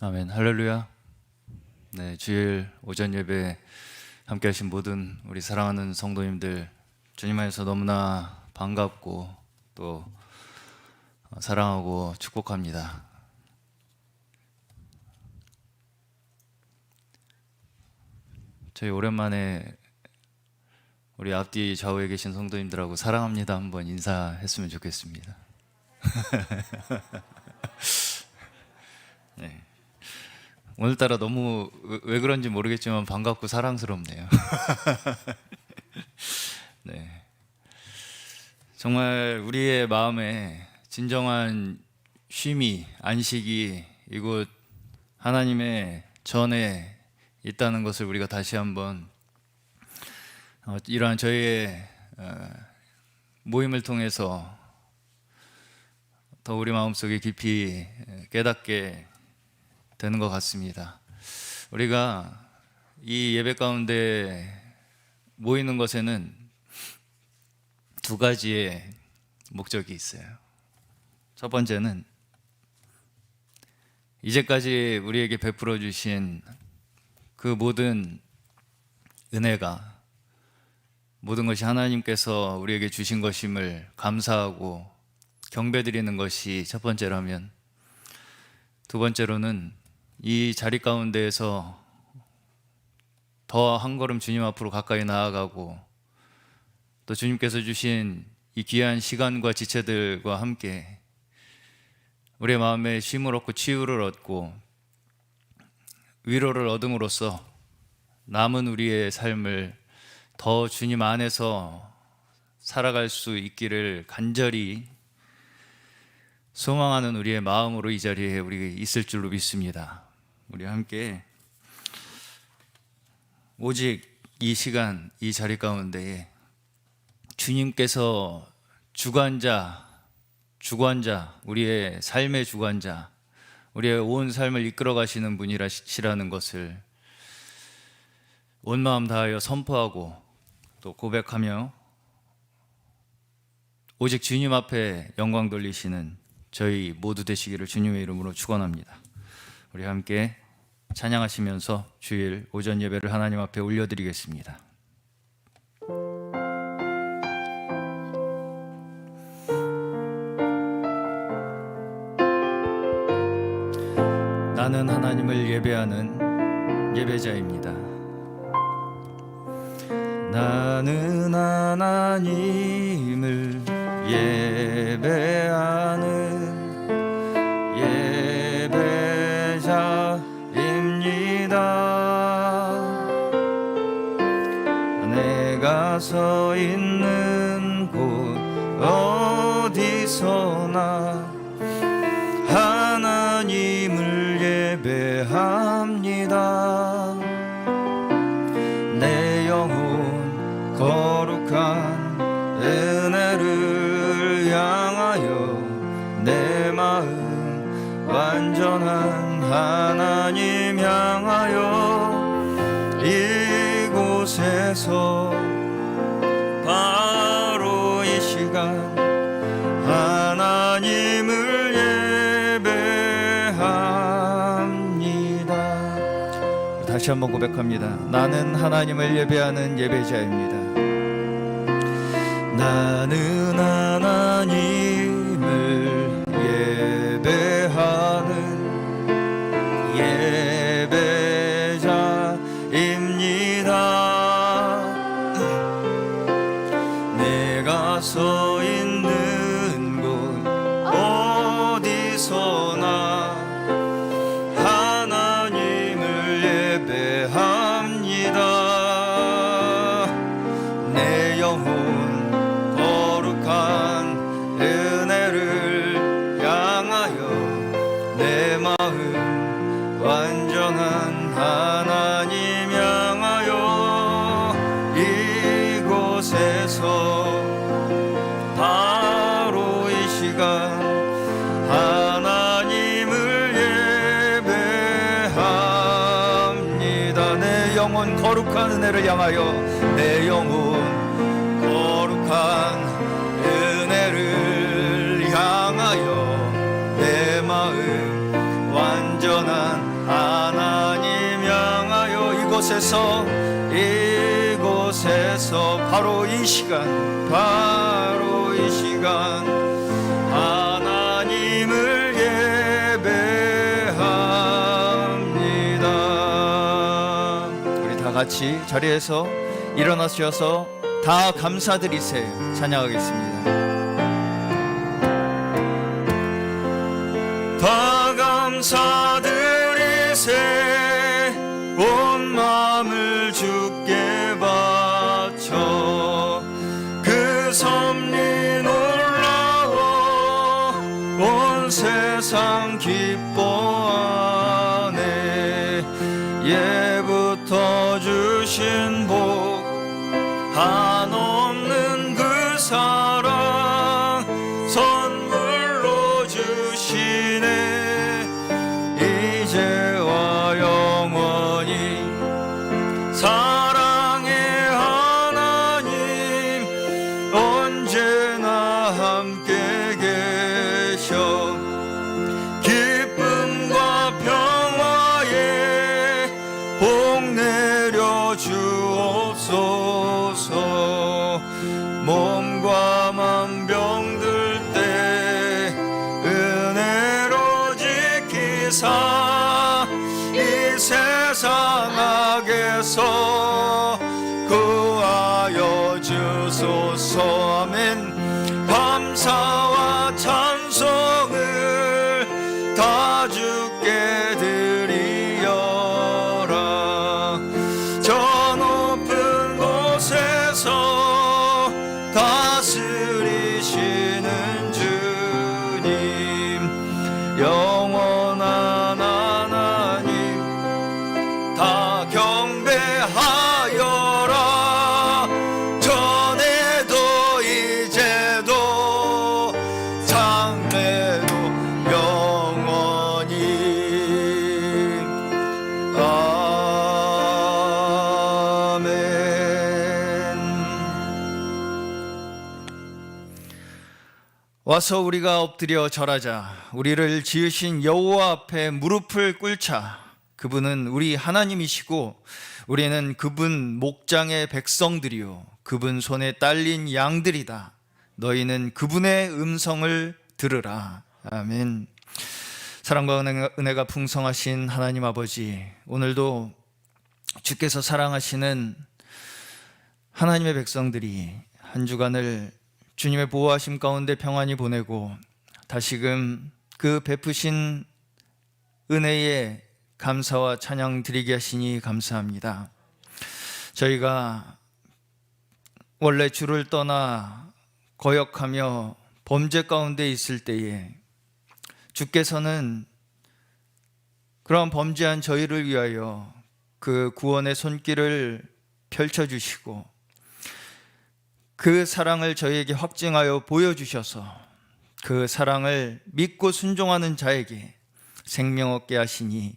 아멘. 할렐루야. 네, 주일 오전 예배 함께 하신 모든 우리 사랑하는 성도님들, 주님 안에서 너무나 반갑고 또 사랑하고 축복합니다. 저희 오랜만에 우리 앞뒤 좌우에 계신 성도님들하고 사랑합니다 한번 인사했으면 좋겠습니다. 네. 오늘따라 너무 왜 그런지 모르겠지만 반갑고 사랑스럽네요. 네. 정말 우리의 마음에 진정한 쉼이, 안식이 이곳 하나님의 전에 있다는 것을 우리가 다시 한번 이러한 저희의 모임을 통해서 더 우리 마음속에 깊이 깨닫게 되는 것 같습니다. 우리가 이 예배 가운데 모이는 것에는 두 가지의 목적이 있어요. 첫 번째는 이제까지 우리에게 베풀어 주신 그 모든 은혜가, 모든 것이 하나님께서 우리에게 주신 것임을 감사하고 경배드리는 것이 첫 번째라면, 두 번째로는 이 자리 가운데에서 더 한 걸음 주님 앞으로 가까이 나아가고 또 주님께서 주신 이 귀한 시간과 지체들과 함께 우리의 마음에 쉼을 얻고 치유를 얻고 위로를 얻음으로써 남은 우리의 삶을 더 주님 안에서 살아갈 수 있기를 간절히 소망하는 우리의 마음으로 이 자리에 우리 있을 줄로 믿습니다. 우리 함께 오직 이 시간, 이 자리 가운데에 주님께서 주관자, 우리의 삶의 주관자, 우리의 온 삶을 이끌어 가시는 분이시라는 것을 온 마음 다하여 선포하고 또 고백하며 오직 주님 앞에 영광 돌리시는 저희 모두 되시기를 주님의 이름으로 축원합니다. 우리 함께 찬양하시면서 주일 오전 예배를 하나님 앞에 올려드리겠습니다. 나는 하나님을 예배하는 예배자입니다. 나는 하나님을 예배하는 예배자입니다. 내가 서 있는 곳 어디서나 하나님을 예배합니다. 내 영혼 거룩한 은혜를 향하여 내 마음 완전한 하나님 향하여 이곳에서 바로 이 시간 하나님을 예배합니다. 다시 한번 고백합니다. 나는 하나님을 예배하는 예배자입니다. 나는 하나님을 예배하는 예배자입니다. 내가 서 있는 곳 어디서나 하나님을 예배합니다. 내 영혼 거룩한 은혜를 향하여 내 마음 완전한 하나님 향하여 이곳에서 바로 이 시간 하나님을 예배합니다. 내 영혼 거룩한 은혜를 향하여 내 영혼 거룩한 은혜를 향하여 내 마음 완전한 이곳에서 바로 이 시간 하나님을 예배합니다. 우리 다 같이 자리에서 일어나셔서 다 감사드리세요. 찬양하겠습니다. 다 감사드리세 온 마음을 주께 바쳐 그 섭리 놀라워 온 세상 기뻐하네. 예부터 주신 복 한없는 그 사랑 선물로 주시네. 이제와 영원히 사랑의 하나님 언제나 함께 계셔 기쁨과 평화에 복 내려 주옵소서. 몸과 맘 병들 때 은혜로 지키사 이 세상 악에서 구하여 주소서. 아멘. 감사와 찬송을 다 주께 드리어라. 저 높은 곳에서 다스리시는 주님 영원한 하나님 다 경배하여라. 전에도 이제도 장래도 영원히 와서 우리가 엎드려 절하자. 우리를 지으신 여호와 앞에 무릎을 꿇자. 그분은 우리 하나님이시고 우리는 그분 목장의 백성들이요 그분 손에 딸린 양들이다. 너희는 그분의 음성을 들으라. 아멘. 사랑과 은혜가 풍성하신 하나님 아버지, 오늘도 주께서 사랑하시는 하나님의 백성들이 한 주간을 주님의 보호하심 가운데 평안히 보내고 다시금 그 베푸신 은혜에 감사와 찬양 드리게 하시니 감사합니다. 저희가 원래 주를 떠나 거역하며 범죄 가운데 있을 때에 주께서는 그런 범죄한 저희를 위하여 그 구원의 손길을 펼쳐주시고 그 사랑을 저희에게 확증하여 보여주셔서 그 사랑을 믿고 순종하는 자에게 생명 얻게 하시니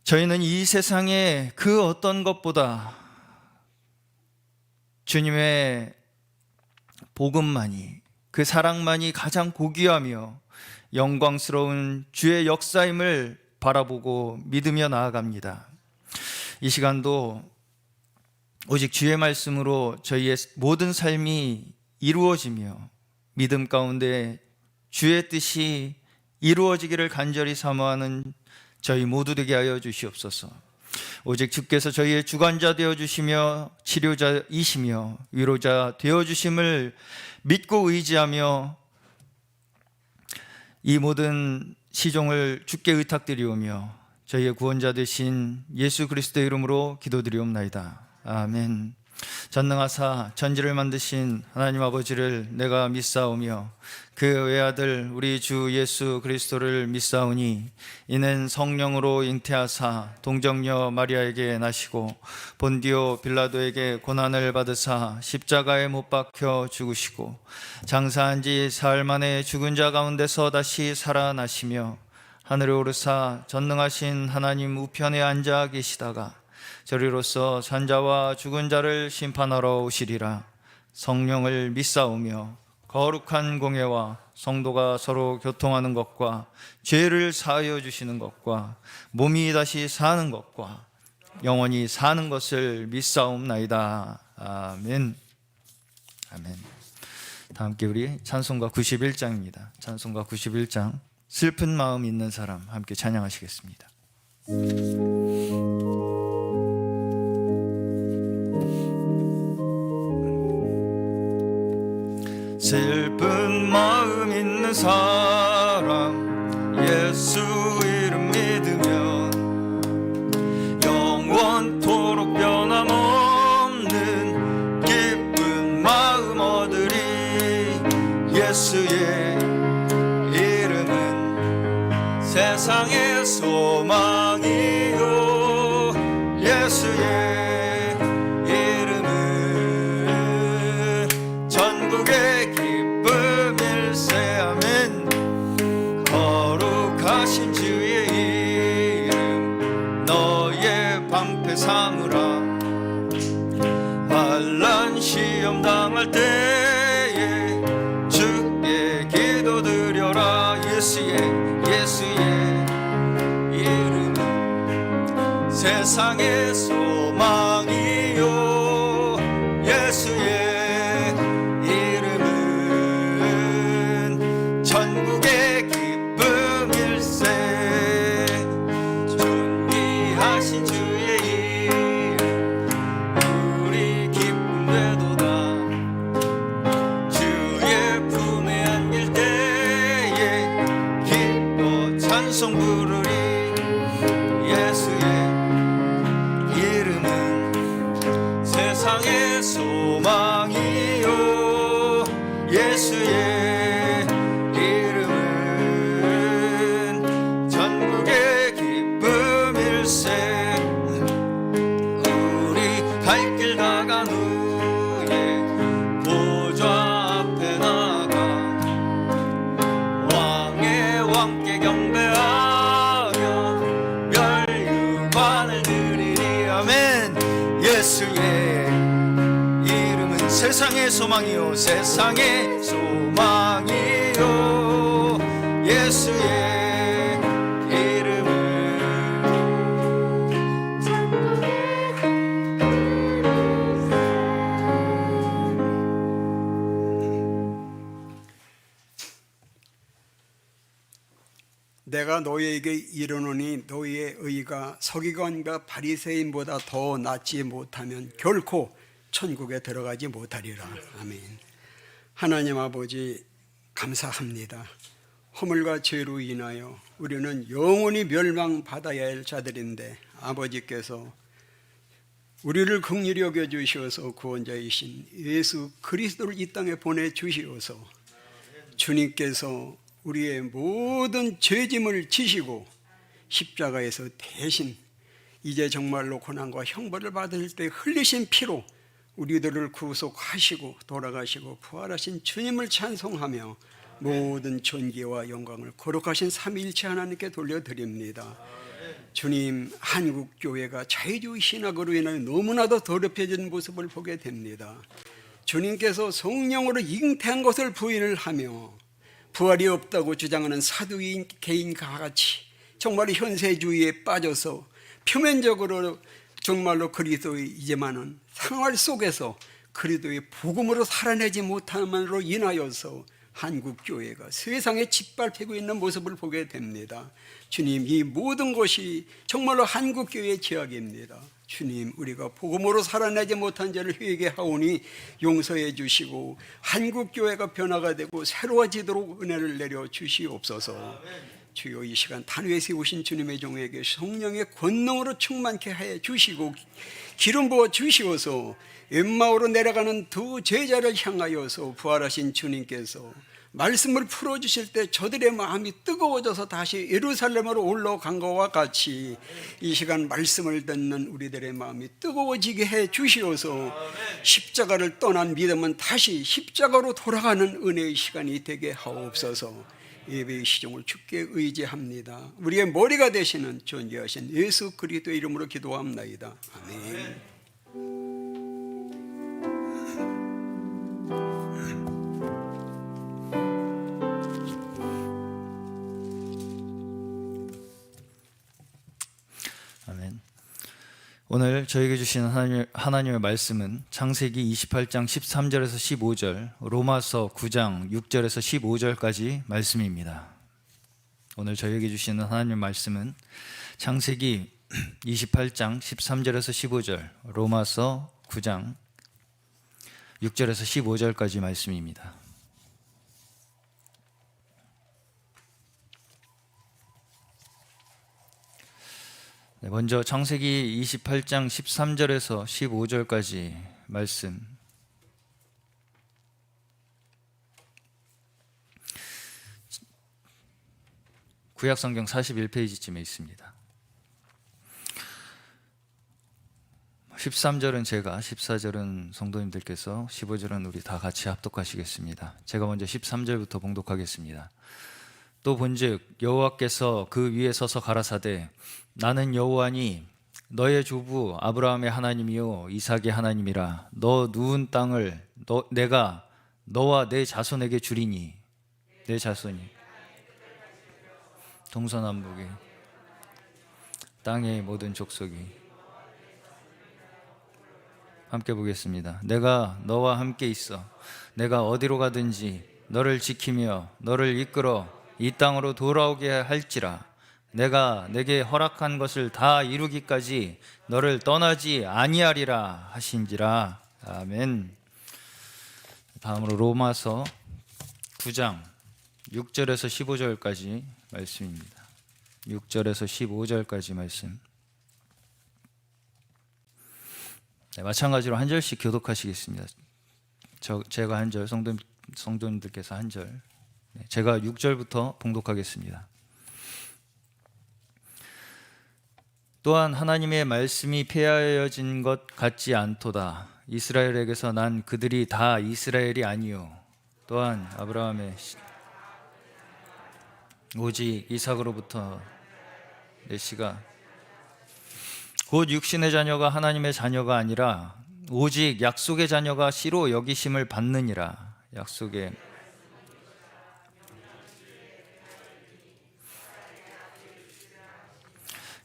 저희는 이 세상의 그 어떤 것보다 주님의 복음만이, 그 사랑만이 가장 고귀하며 영광스러운 주의 역사임을 바라보고 믿으며 나아갑니다. 이 시간도 오직 주의 말씀으로 저희의 모든 삶이 이루어지며 믿음 가운데 주의 뜻이 이루어지기를 간절히 사모하는 저희 모두 되게 하여 주시옵소서. 오직 주께서 저희의 주관자 되어주시며 치료자이시며 위로자 되어주심을 믿고 의지하며 이 모든 시종을 주께 의탁드리오며 저희의 구원자 되신 예수 그리스도의 이름으로 기도드리옵나이다. 아멘. 전능하사 천지를 만드신 하나님 아버지를 내가 믿사오며 그 외아들 우리 주 예수 그리스도를 믿사오니 이는 성령으로 잉태하사 동정녀 마리아에게 나시고 본디오 빌라도에게 고난을 받으사 십자가에 못 박혀 죽으시고 장사한 지 사흘 만에 죽은 자 가운데서 다시 살아나시며 하늘에 오르사 전능하신 하나님 우편에 앉아 계시다가 저리로서 산자와 죽은 자를 심판하러 오시리라. 성령을 믿사오며 거룩한 공예와 성도가 서로 교통하는 것과 죄를 사하여 주시는 것과 몸이 다시 사는 것과 영원히 사는 것을 믿사옵나이다. 아멘. 아멘. 다 함께 우리 찬송가 91장입니다. 찬송가 91장 슬픈 마음 있는 사람 함께 찬양하시겠습니다. 슬픈 마음 있는 사람 예수 이름 믿으면 영원토록 변함없는 기쁜 마음 얻으리. 예수의 이름은 세상의 소망이요 예수의 이름은 전국의 기쁨일세. 아멘. 거룩하신 주의 이름 너의 방패 삼으라. 환난 시험 당할 때에 주께 기도드려라. 예수의 이름은 세상의 소망이요 예수의 이름은 전국의 기쁨일세. 존귀하신 주의 이름 우리 기쁨 되도다. 주의 품에 안길 때에 기뻐 찬송 부르리. 예수의 이름은 세상의 소망이요 예수의 이름은 전국의 기쁨일세. 우리 갈 길 다간 후에 보좌 앞에 나가 왕의 왕께 경배하며 멸류관을 드리리. 아멘. 예수의 이름은 세상의 소망이요 세상의 소망이요 예수의 이름은 내가 너희에게 이르노니 너희의 의가 서기관과 바리새인보다 더 낫지 못하면 결코 천국에 들어가지 못하리라. 아멘. 하나님 아버지 감사합니다. 허물과 죄로 인하여 우리는 영원히 멸망받아야 할 자들인데 아버지께서 우리를 긍휼히 여겨주시어서 구원자이신 예수 그리스도를 이 땅에 보내주시어서 주님께서 우리의 모든 죄짐을 지시고 십자가에서 대신 이제 정말로 고난과 형벌을 받을 때 흘리신 피로 우리들을 구속하시고 돌아가시고 부활하신 주님을 찬송하며 모든 존귀와 영광을 거룩하신 삼위일체 하나님께 돌려드립니다. 주님, 한국교회가 자유주의 신학으로 인하여 너무나도 더럽혀진 모습을 보게 됩니다. 주님께서 성령으로 잉태한 것을 부인을 하며 부활이 없다고 주장하는 사두개인 개인과 같이 정말 현세주의에 빠져서 표면적으로 정말로 그리스도의 이제만은 생활 속에서 그리스도의 복음으로 살아내지 못함으로 인하여서 한국교회가 세상에 짓밟히고 있는 모습을 보게 됩니다. 주님, 이 모든 것이 정말로 한국교회의 죄악입니다. 주님, 우리가 복음으로 살아내지 못한 죄를 회개하오니 용서해 주시고 한국교회가 변화가 되고 새로워지도록 은혜를 내려 주시옵소서. 주여, 이 시간 단위에 세우신 주님의 종에게 성령의 권능으로 충만케 해 주시고 기름 부어 주시어서 엠마오로 내려가는 두 제자를 향하여서 부활하신 주님께서 말씀을 풀어주실 때 저들의 마음이 뜨거워져서 다시 예루살렘으로 올라간 것과 같이 이 시간 말씀을 듣는 우리들의 마음이 뜨거워지게 해 주시어서 십자가를 떠난 믿음은 다시 십자가로 돌아가는 은혜의 시간이 되게 하옵소서. 예배의 시종을 주께 의지합니다. 우리의 머리가 되시는 존귀하신 예수 그리스도의 이름으로 기도합나이다. 아멘. 아멘. 오늘 저에게 주시는 하나님의 말씀은 창세기 28장 13절에서 15절, 로마서 9장 6절에서 15절까지 말씀입니다. 오늘 저에게 주시는 하나님의 말씀은 창세기 28장 13절에서 15절, 로마서 9장 6절에서 15절까지 말씀입니다. 먼저 창세기 28장 13절에서 15절까지 말씀. 구약성경 41페이지쯤에 있습니다. 13절은 제가, 14절은 성도님들께서, 15절은 우리 다 같이 합독하시겠습니다. 제가 먼저 13절부터 봉독하겠습니다. 또 본즉 여호와께서 그 위에 서서 가라사대 나는 여호와니 너의 조부 아브라함의 하나님이요 이삭의 하나님이라. 너 누운 땅을 내가 너와 내 자손에게 주리니. 내 자손이 동서남북의 땅의 모든 족속이. 함께 보겠습니다. 내가 너와 함께 있어 내가 어디로 가든지 너를 지키며 너를 이끌어 이 땅으로 돌아오게 할지라. 내가 내게 허락한 것을 다 이루기까지 너를 떠나지 아니하리라 하신지라. 아멘. 다음으로 로마서 9장 6절에서 15절까지 말씀입니다. 6절에서 15절까지 말씀. 네, 마찬가지로 한 절씩 교독하시겠습니다. 제가 한 절, 성도님들께서 한 절. 네, 제가 6절부터 봉독하겠습니다. 또한 하나님의 말씀이 폐하여진 것 같지 않도다. 이스라엘에게서 난 그들이 다 이스라엘이 아니요 또한 아브라함의 오직 이삭으로부터 내 씨가 곧 육신의 자녀가 하나님의 자녀가 아니라 오직 약속의 자녀가 씨로 여기심을 받느니라. 약속의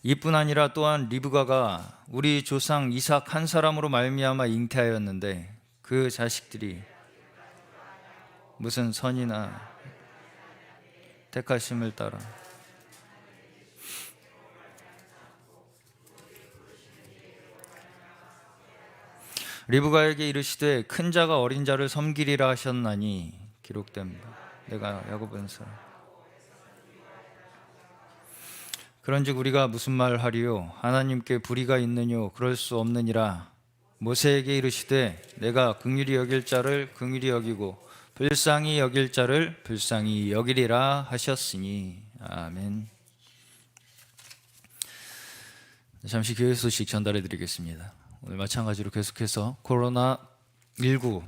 이뿐 아니라 또한 리브가가 우리 조상 이삭 한 사람으로 말미암아 잉태하였는데 그 자식들이 무슨 선이나 택하심을 따라 리브가에게 이르시되 큰 자가 어린 자를 섬기리라 하셨나니 기록된 바 내가 야곱은서 그런즉 우리가 무슨 말 하리요 하나님께 불의가 있느뇨 그럴 수 없느니라. 모세에게 이르시되 내가 긍휼히 여길 자를 긍휼히 여기고 불쌍히 여길 자를 불쌍히 여기리라 하셨으니. 아멘. 잠시 교회 소식 전달해 드리겠습니다. 오늘 마찬가지로 계속해서 코로나19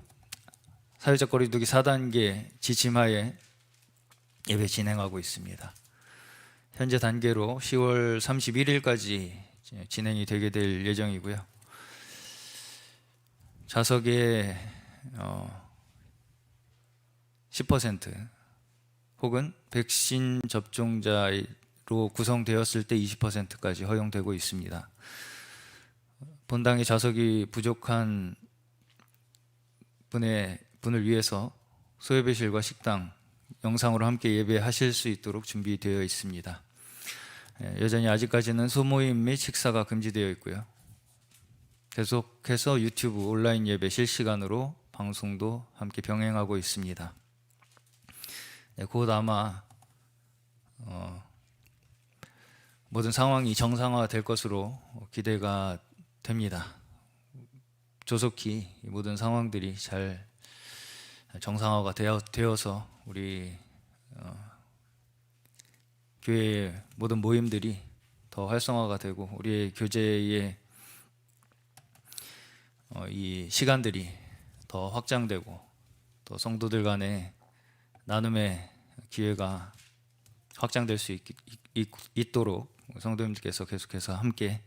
사회적 거리두기 4단계 지침하에 예배 진행하고 있습니다. 현재 단계로 10월 31일까지 진행이 되게 될 예정이고요. 좌석의 10% 혹은 백신 접종자로 구성되었을 때 20%까지 허용되고 있습니다. 본당의 좌석이 부족한 분을 위해서 소예배실과 식당 영상으로 함께 예배하실 수 있도록 준비되어 있습니다. 여전히 아직까지는 소모임 및 식사가 금지되어 있고요. 계속해서 유튜브 온라인 예배 실시간으로 방송도 함께 병행하고 있습니다. 곧 아마 모든 상황이 정상화될 것으로 기대가 됩니다. 조속히 이 모든 상황들이 잘 정상화가 되어서 우리 교회의 모든 모임들이 더 활성화가 되고 우리의 교제의 이 시간들이 더 확장되고 또 성도들 간의 나눔의 기회가 확장될 수 있도록 성도님들께서 계속해서 함께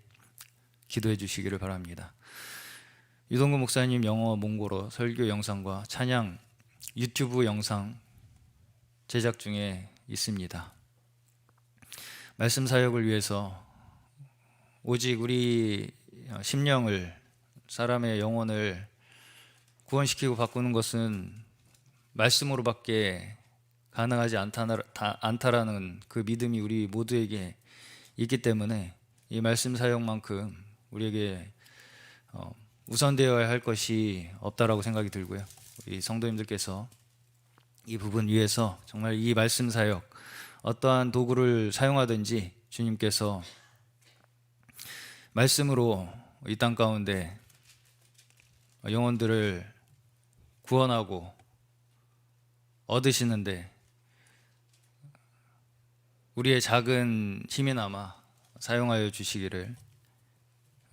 기도해 주시기를 바랍니다. 유동구 목사님 영어, 몽골어 설교 영상과 찬양 유튜브 영상 제작 중에 있습니다. 말씀 사역을 위해서 오직 우리 심령을, 사람의 영혼을 구원시키고 바꾸는 것은 말씀으로밖에 가능하지 않다라는 그 믿음이 우리 모두에게 있기 때문에 이 말씀 사역만큼 우리에게 우선되어야 할 것이 없다라고 생각이 들고요. 우리 성도님들께서 이 부분 위에서 정말 이 말씀 사역, 어떠한 도구를 사용하든지 주님께서 말씀으로 이 땅 가운데 영혼들을 구원하고 얻으시는데 우리의 작은 힘이나마 사용하여 주시기를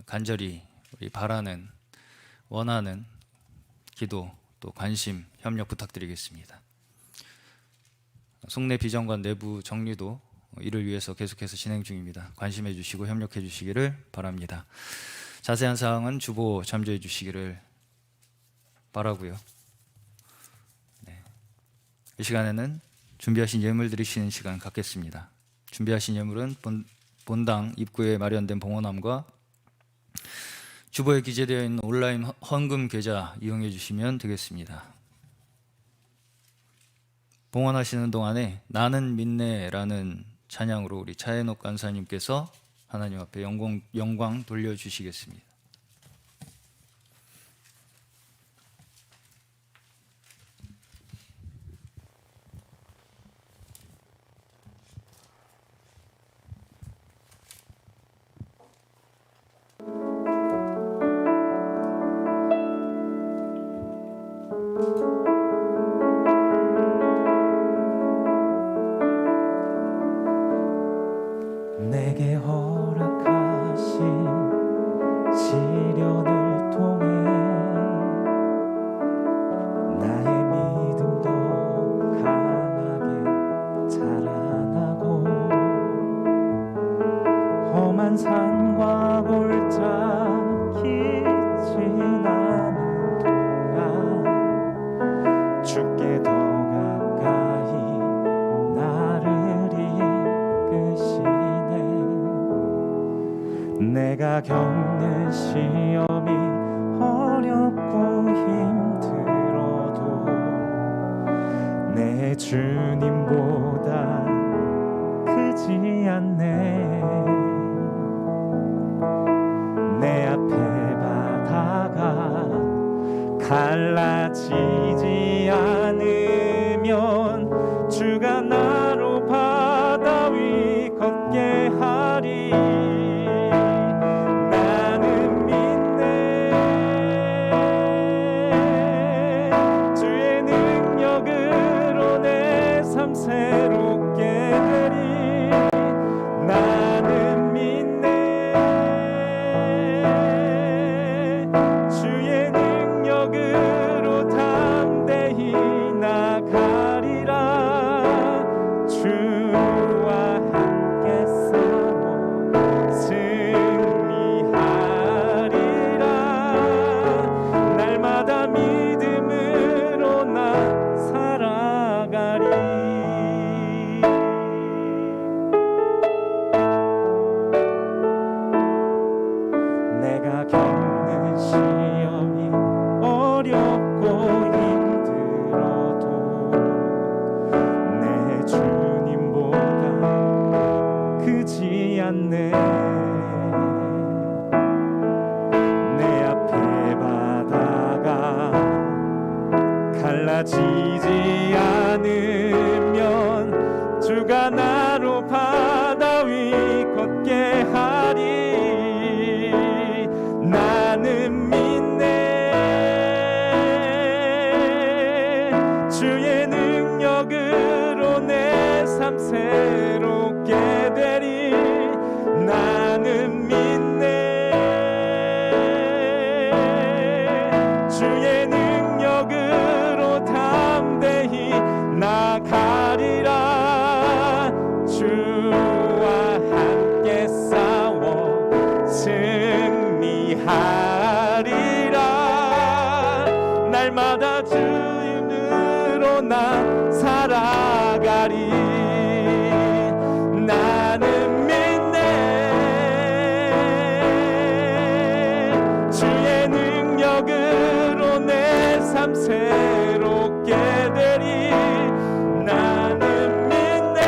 간절히 우리 바라는, 원하는 기도, 또 관심, 협력 부탁드리겠습니다. 속내 비전관 내부 정리도 이를 위해서 계속해서 진행 중입니다. 관심해 주시고 협력해 주시기를 바랍니다. 자세한 사항은 주보 참조해 주시기를 바라고요. 이 시간에는 준비하신 예물 드리시는 시간 갖겠습니다. 준비하신 예물은 본당 입구에 마련된 봉헌함과 주보에 기재되어 있는 온라인 헌금 계좌 이용해 주시면 되겠습니다. 봉헌하시는 동안에 나는 믿네라는 찬양으로 우리 차혜녹 간사님께서 하나님 앞에 영광 돌려주시겠습니다. 내게 허락하신 시련을 통해 나의 믿음도 강하게 자라나고 험한 산과 골짜 깊진 않은 동안 주께 더 가까이 나를 이끄시네. 내가 겪는 시험이 어렵고 힘들어도 내 주님보다 크지 않네. 내 앞에 바다가 갈라지지 않으면 주가 나로 바다 위 걷게 하리. 나는 믿네. 주의 능력으로 내 삶 새롭게 되리. 나는 믿네. 주의 능력으로 담대히 나가리라. 주와 함께 싸워 승리하리라. 날마다 믿음으로 나 살아가리. 내가 겪는 시험이 어렵고 힘들어도 내 주님보다 크지 않네. 내 앞에 바다가 갈라지지 않으면 주가 나로 바다 위 걷게 하리. 나는 믿네. 주의 능력으로 내 삶 새롭게 되리. 나는 믿네. 주의 능력으로 담대히 나가리라. 주와 함께 싸워 승리하리라. 날마다 주님으로 나 살아가리. 나는 믿네. 참 새롭게 되리 나는 믿네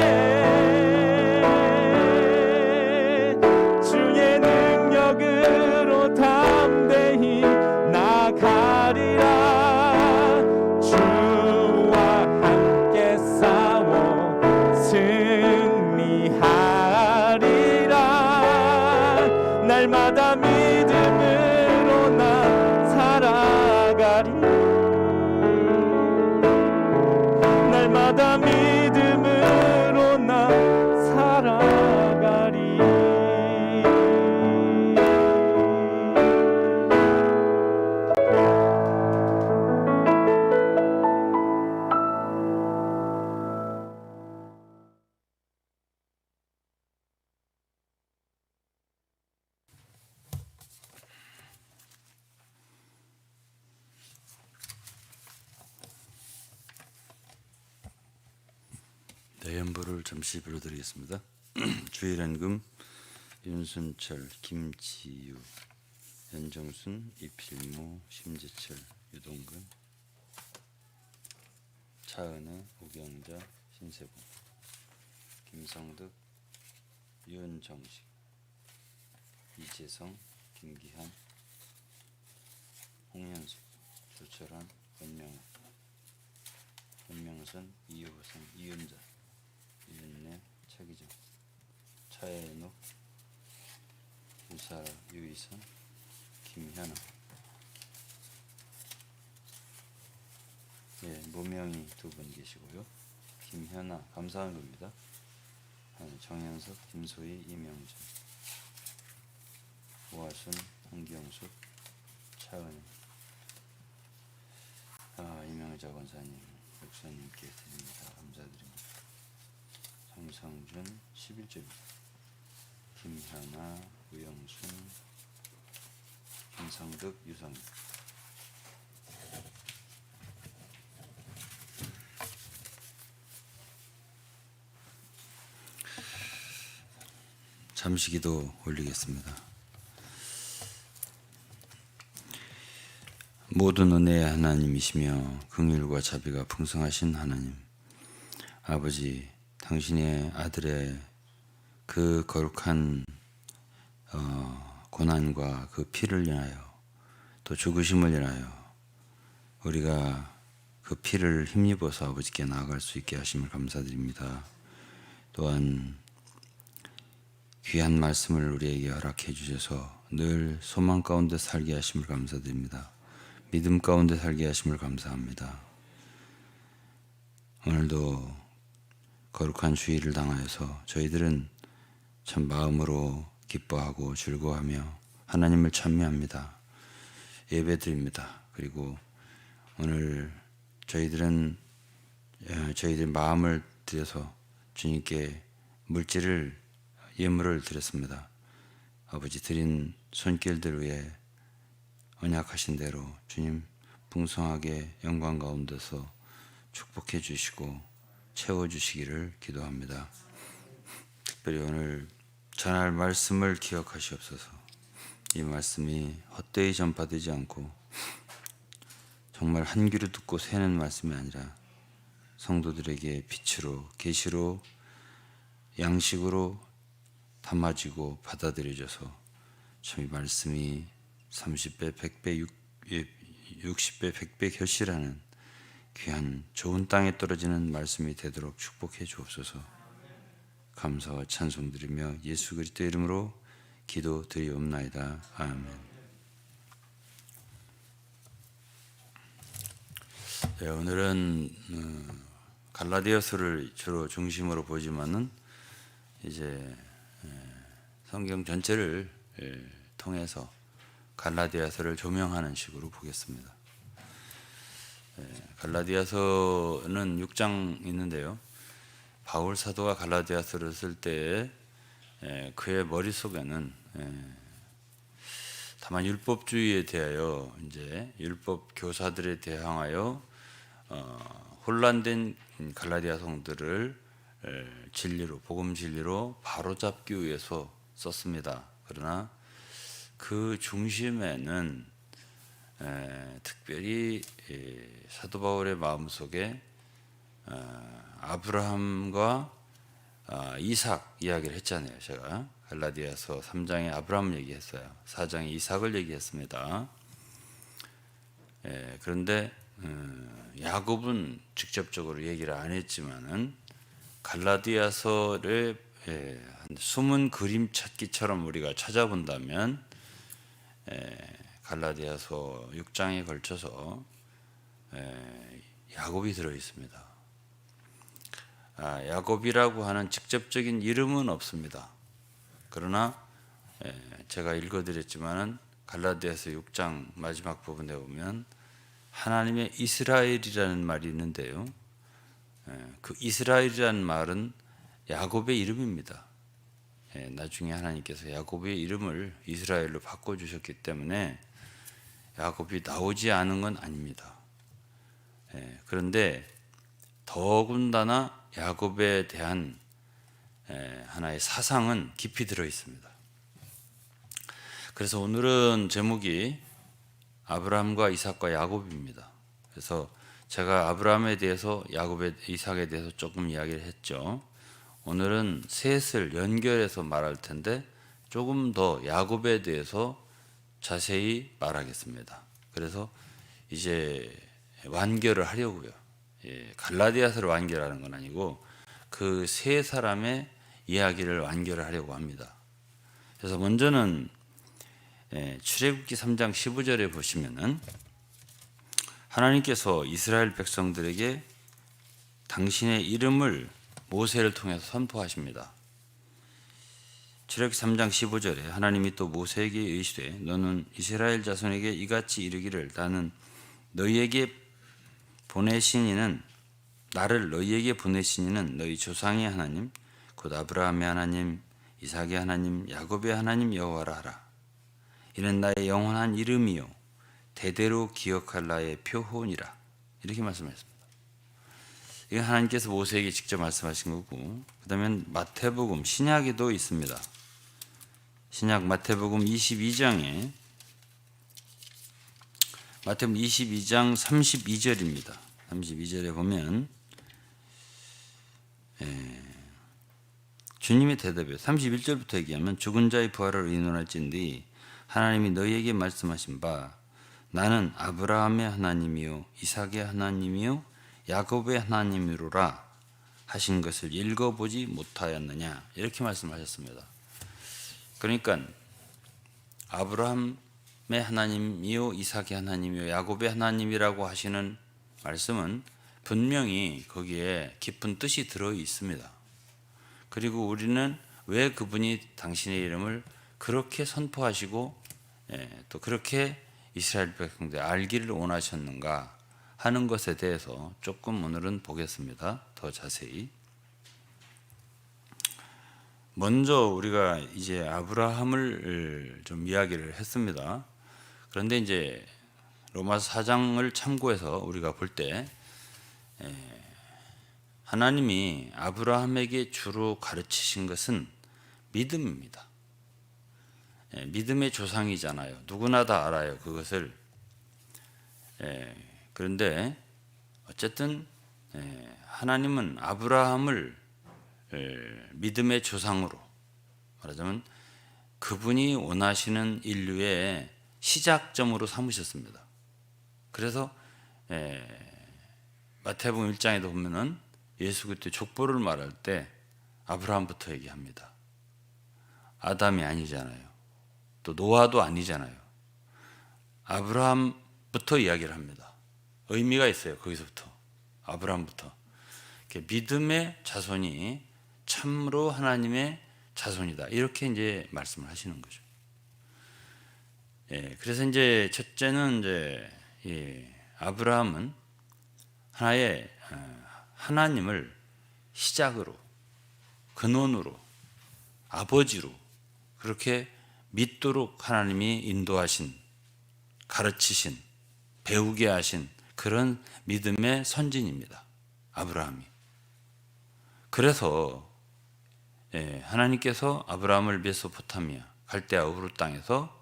주의 능력으로 담대히 나가리라 주와 함께 싸워 승리하리라 날마다 믿음으로 나 살아가리 날마다 믿음으로 나 살아가리 대연부를 잠시 불러드리겠습니다. 주일연금 윤순철, 김지유, 연정순, 이필모, 심재철, 유동근, 차은혜, 우경자, 신세봉, 김성득, 윤정식, 이재성, 김기한, 홍현숙, 조철환, 권명호, 권명선, 이호성, 이은자, 이은래, 차기정, 차혜녹, 우사, 유이선, 김현아. 예, 모명이 두 분 계시고요. 김현아 감사한 겁니다. 정현석, 김소희, 이명준, 오하순, 한기영숙, 차은희. 이명자 권사님, 목사님께 드립니다. 감사드립니다. 정성준 11조입니다. 김현아, 우영순, 김성득, 유성. 잠시 기도 올리겠습니다. 모든 은혜의 하나님이시며 긍휼과 자비가 풍성하신 하나님, 아버지, 당신의 아들의 그 거룩한 고난과 그 피를 인하여 또 죽으심을 인하여 우리가 그 피를 힘입어서 아버지께 나아갈 수 있게 하심을 감사드립니다. 또한 귀한 말씀을 우리에게 허락해 주셔서 늘 소망 가운데 살게 하심을 감사드립니다. 믿음 가운데 살게 하심을 감사합니다. 오늘도 거룩한 주일을 당하여서 저희들은 참 마음으로 기뻐하고 즐거워하며 하나님을 찬미합니다. 예배드립니다. 그리고 오늘 저희들 마음을 들여서 주님께 물질을 예물을 드렸습니다. 아버지 드린 손길들 위에 언약하신 대로 주님 풍성하게 영광 가운데서 축복해 주시고 채워주시기를 기도합니다. 특별히 오늘 전할 말씀을 기억하시옵소서. 이 말씀이 헛되이 전파되지 않고 정말 한 귀로 듣고 새는 말씀이 아니라 성도들에게 빛으로 계시로 양식으로 담아지고 받아들여져서 참 이 말씀이 30배, 100배, 60배, 100배 결실하는 귀한 좋은 땅에 떨어지는 말씀이 되도록 축복해 주옵소서. 감사와 찬송 드리며 예수 그리스도 이름으로 기도드리옵나이다. 아멘. 네, 오늘은 갈라디아서를 주로 중심으로 보지만은 이제 성경 전체를 통해서 갈라디아서를 조명하는 식으로 보겠습니다. 갈라디아서는 6장 있는데요. 바울 사도가 갈라디아서를 쓸 때 그의 머릿속에는 다만 율법주의에 대하여 이제 율법 교사들에 대항하여 혼란된 갈라디아 성들을 진리로 복음 진리로 바로잡기 위해서 썼습니다. 그러나 그 중심에는 특별히 사도 바울의 마음속에 아브라함과 이삭 이야기를 했잖아요. 제가 갈라디아서 3장에 아브라함을 얘기했어요. 4장에 이삭을 얘기했습니다. 그런데 야곱은 직접적으로 얘기를 안 했지만은 갈라디아서를 숨은 그림 찾기처럼 우리가 찾아본다면 갈라디아서 6장에 걸쳐서 야곱이 들어 있습니다. 야곱이라고 하는 직접적인 이름은 없습니다. 그러나 제가 읽어드렸지만은 갈라디아서 6장 마지막 부분에 보면 하나님의 이스라엘이라는 말이 있는데요. 그 이스라엘이라는 말은 야곱의 이름입니다. 나중에 하나님께서 야곱의 이름을 이스라엘로 바꿔주셨기 때문에 야곱이 나오지 않은 건 아닙니다. 그런데 더군다나 야곱에 대한 하나의 사상은 깊이 들어 있습니다. 그래서 오늘은 제목이 아브라함과 이삭과 야곱입니다. 그래서 제가 아브라함에 대해서 이삭에 대해서 조금 이야기를 했죠. 오늘은 셋을 연결해서 말할 텐데 조금 더 야곱에 대해서 자세히 말하겠습니다. 그래서 이제 완결을 하려고요. 갈라디아서를 완결하는 건 아니고 그 세 사람의 이야기를 완결을 하려고 합니다. 그래서 먼저는 출애굽기 3장 15절에 보시면은 하나님께서 이스라엘 백성들에게 당신의 이름을 모세를 통해서 선포하십니다. 출애굽기 3장 15절에 하나님이 또 모세에게 이르시되 너는 이스라엘 자손에게 이같이 이르기를 나를 너희에게 보내신 이는 너희 조상의 하나님 곧 아브라함의 하나님 이삭의 하나님 야곱의 하나님 여호와라 하라. 이는 나의 영원한 이름이요 대대로 기억할 나의 표혼이라. 이렇게 말씀하셨습니다. 이건 하나님께서 모세에게 직접 말씀하신 거고, 그 다음에 마태복음 신약에도 있습니다. 신약 마태복음 22장에 마태복음 22장 32절입니다. 32절에 보면 주님이 대답해 31절부터 얘기하면 죽은 자의 부활을 의논할진대 하나님이 너희에게 말씀하신 바 나는 아브라함의 하나님이요 이삭의 하나님이요 야곱의 하나님이로라 하신 것을 읽어보지 못하였느냐 이렇게 말씀하셨습니다. 그러니까 아브라함의 하나님이요 이삭의 하나님이요 야곱의 하나님이라고 하시는 말씀은 분명히 거기에 깊은 뜻이 들어 있습니다. 그리고 우리는 왜 그분이 당신의 이름을 그렇게 선포하시고 또 그렇게 이스라엘 백성들 알기를 원하셨는가 하는 것에 대해서 조금 오늘은 보겠습니다. 더 자세히. 먼저 우리가 이제 아브라함을 좀 이야기를 했습니다. 그런데 이제 로마서 4장을 참고해서 우리가 볼 때 하나님이 아브라함에게 주로 가르치신 것은 믿음입니다. 믿음의 조상이잖아요. 누구나 다 알아요. 그것을. 그런데 어쨌든 하나님은 아브라함을 믿음의 조상으로 말하자면 그분이 원하시는 인류의 시작점으로 삼으셨습니다. 그래서 마태복음 1장에도 보면은 예수 그리스도의 족보를 말할 때 아브라함부터 얘기합니다. 아담이 아니잖아요. 또 노아도 아니잖아요. 아브라함부터 이야기를 합니다. 의미가 있어요. 거기서부터 아브라함부터 믿음의 자손이 참으로 하나님의 자손이다. 이렇게 이제 말씀을 하시는 거죠. 그래서 이제 첫째는 이제 아브라함은 하나의 하나님을 시작으로 근원으로 아버지로 그렇게 믿도록 하나님이 인도하신 가르치신 배우게 하신 그런 믿음의 선진입니다. 아브라함이. 그래서 하나님께서 아브라함을 메소포타미아 갈대아 우르 땅에서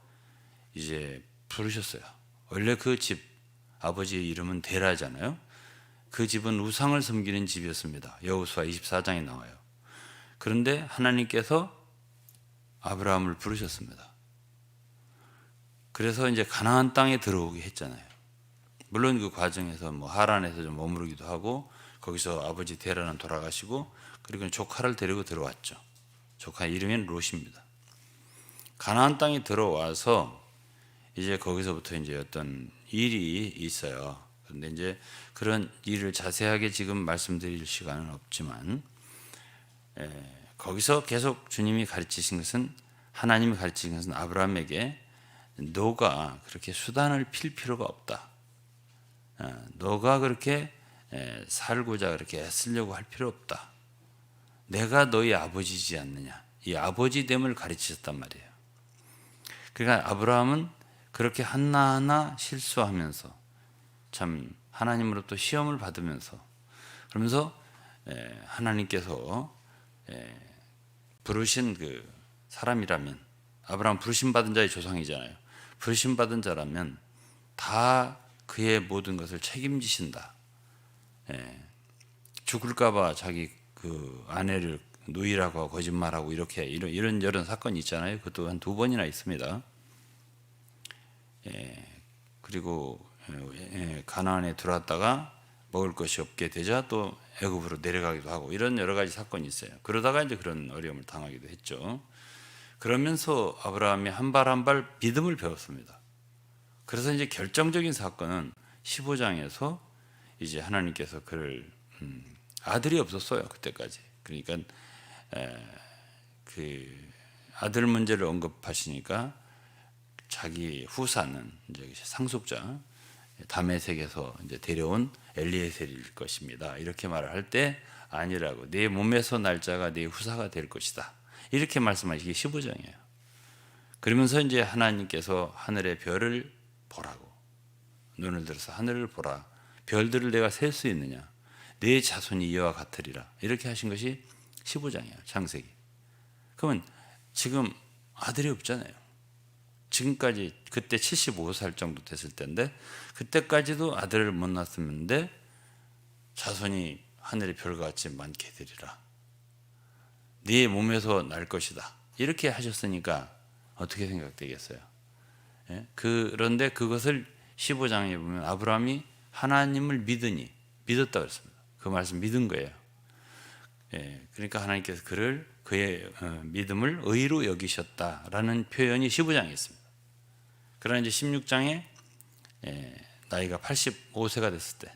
이제 부르셨어요. 원래 그 집 아버지의 이름은 데라잖아요. 그 집은 우상을 섬기는 집이었습니다. 여호수아 24장에 나와요. 그런데 하나님께서 아브라함을 부르셨습니다. 그래서 이제 가나안 땅에 들어오게 했잖아요. 물론 그 과정에서 뭐 하란에서 좀 머무르기도 하고 거기서 아버지 데라는 돌아가시고 그리고 조카를 데리고 들어왔죠. 조카 이름은 롯입니다. 가나안 땅에 들어와서 이제 거기서부터 이제 어떤 일이 있어요. 그런데 이제 그런 일을 자세하게 지금 말씀드릴 시간은 없지만 거기서 계속 주님이 가르치신 것은 하나님이 가르치신 것은 아브라함에게 너가 그렇게 수단을 필 필요가 없다. 너가 그렇게 살고자 그렇게 애쓰려고 할 필요 없다. 내가 너희 아버지지 않느냐. 이 아버지됨을 가르치셨단 말이에요. 그러니까 아브라함은 그렇게 하나하나 실수하면서 참 하나님으로부터 시험을 받으면서 그러면서 하나님께서 부르신 그 사람이라면 아브라함 부르심 받은 자의 조상이잖아요. 부르심 받은 자라면 다 그의 모든 것을 책임지신다. 죽을까봐 자기 그 아내를 누이라고 하고 거짓말하고 이렇게 이런 사건이 있잖아요. 그것도 한 2번이나 있습니다. 그리고 가나안에 들어왔다가 먹을 것이 없게 되자 또 애굽으로 내려가기도 하고 이런 여러 가지 사건이 있어요. 그러다가 이제 그런 어려움을 당하기도 했죠. 그러면서 아브라함이 한 발 한 발 믿음을 배웠습니다. 그래서 이제 결정적인 사건은 15장에서 이제 하나님께서 그를 아들이 없었어요. 그때까지. 그러니까 그 아들 문제를 언급하시니까 자기 후사는 이제 상속자 다메섹에서 이제 데려온 엘리에셀일 것입니다. 이렇게 말을 할 때 아니라고 내 몸에서 날 자가 내 후사가 될 것이다. 이렇게 말씀하시기 15장이에요. 그러면서 이제 하나님께서 하늘의 별을 보라고 눈을 들어서 하늘을 보라. 별들을 내가 셀 수 있느냐. 내 자손이 이와 같으리라. 이렇게 하신 것이 15장이에요. 창세기. 그러면 지금 아들이 없잖아요. 지금까지 그때 75살 정도 됐을 때인데 그때까지도 아들을 못 낳았는데 자손이 하늘의 별같이 많게 되리라. 네 몸에서 날 것이다. 이렇게 하셨으니까 어떻게 생각되겠어요? 예? 그런데 그것을 15장에 보면 아브라함이 하나님을 믿으니 믿었다 그랬습니다. 그 말씀 믿은 거예요. 예, 그러니까 하나님께서 그의 믿음을 의로 여기셨다라는 표현이 15장에 있습니다. 그러나 이제 16장에 나이가 85세가 됐을 때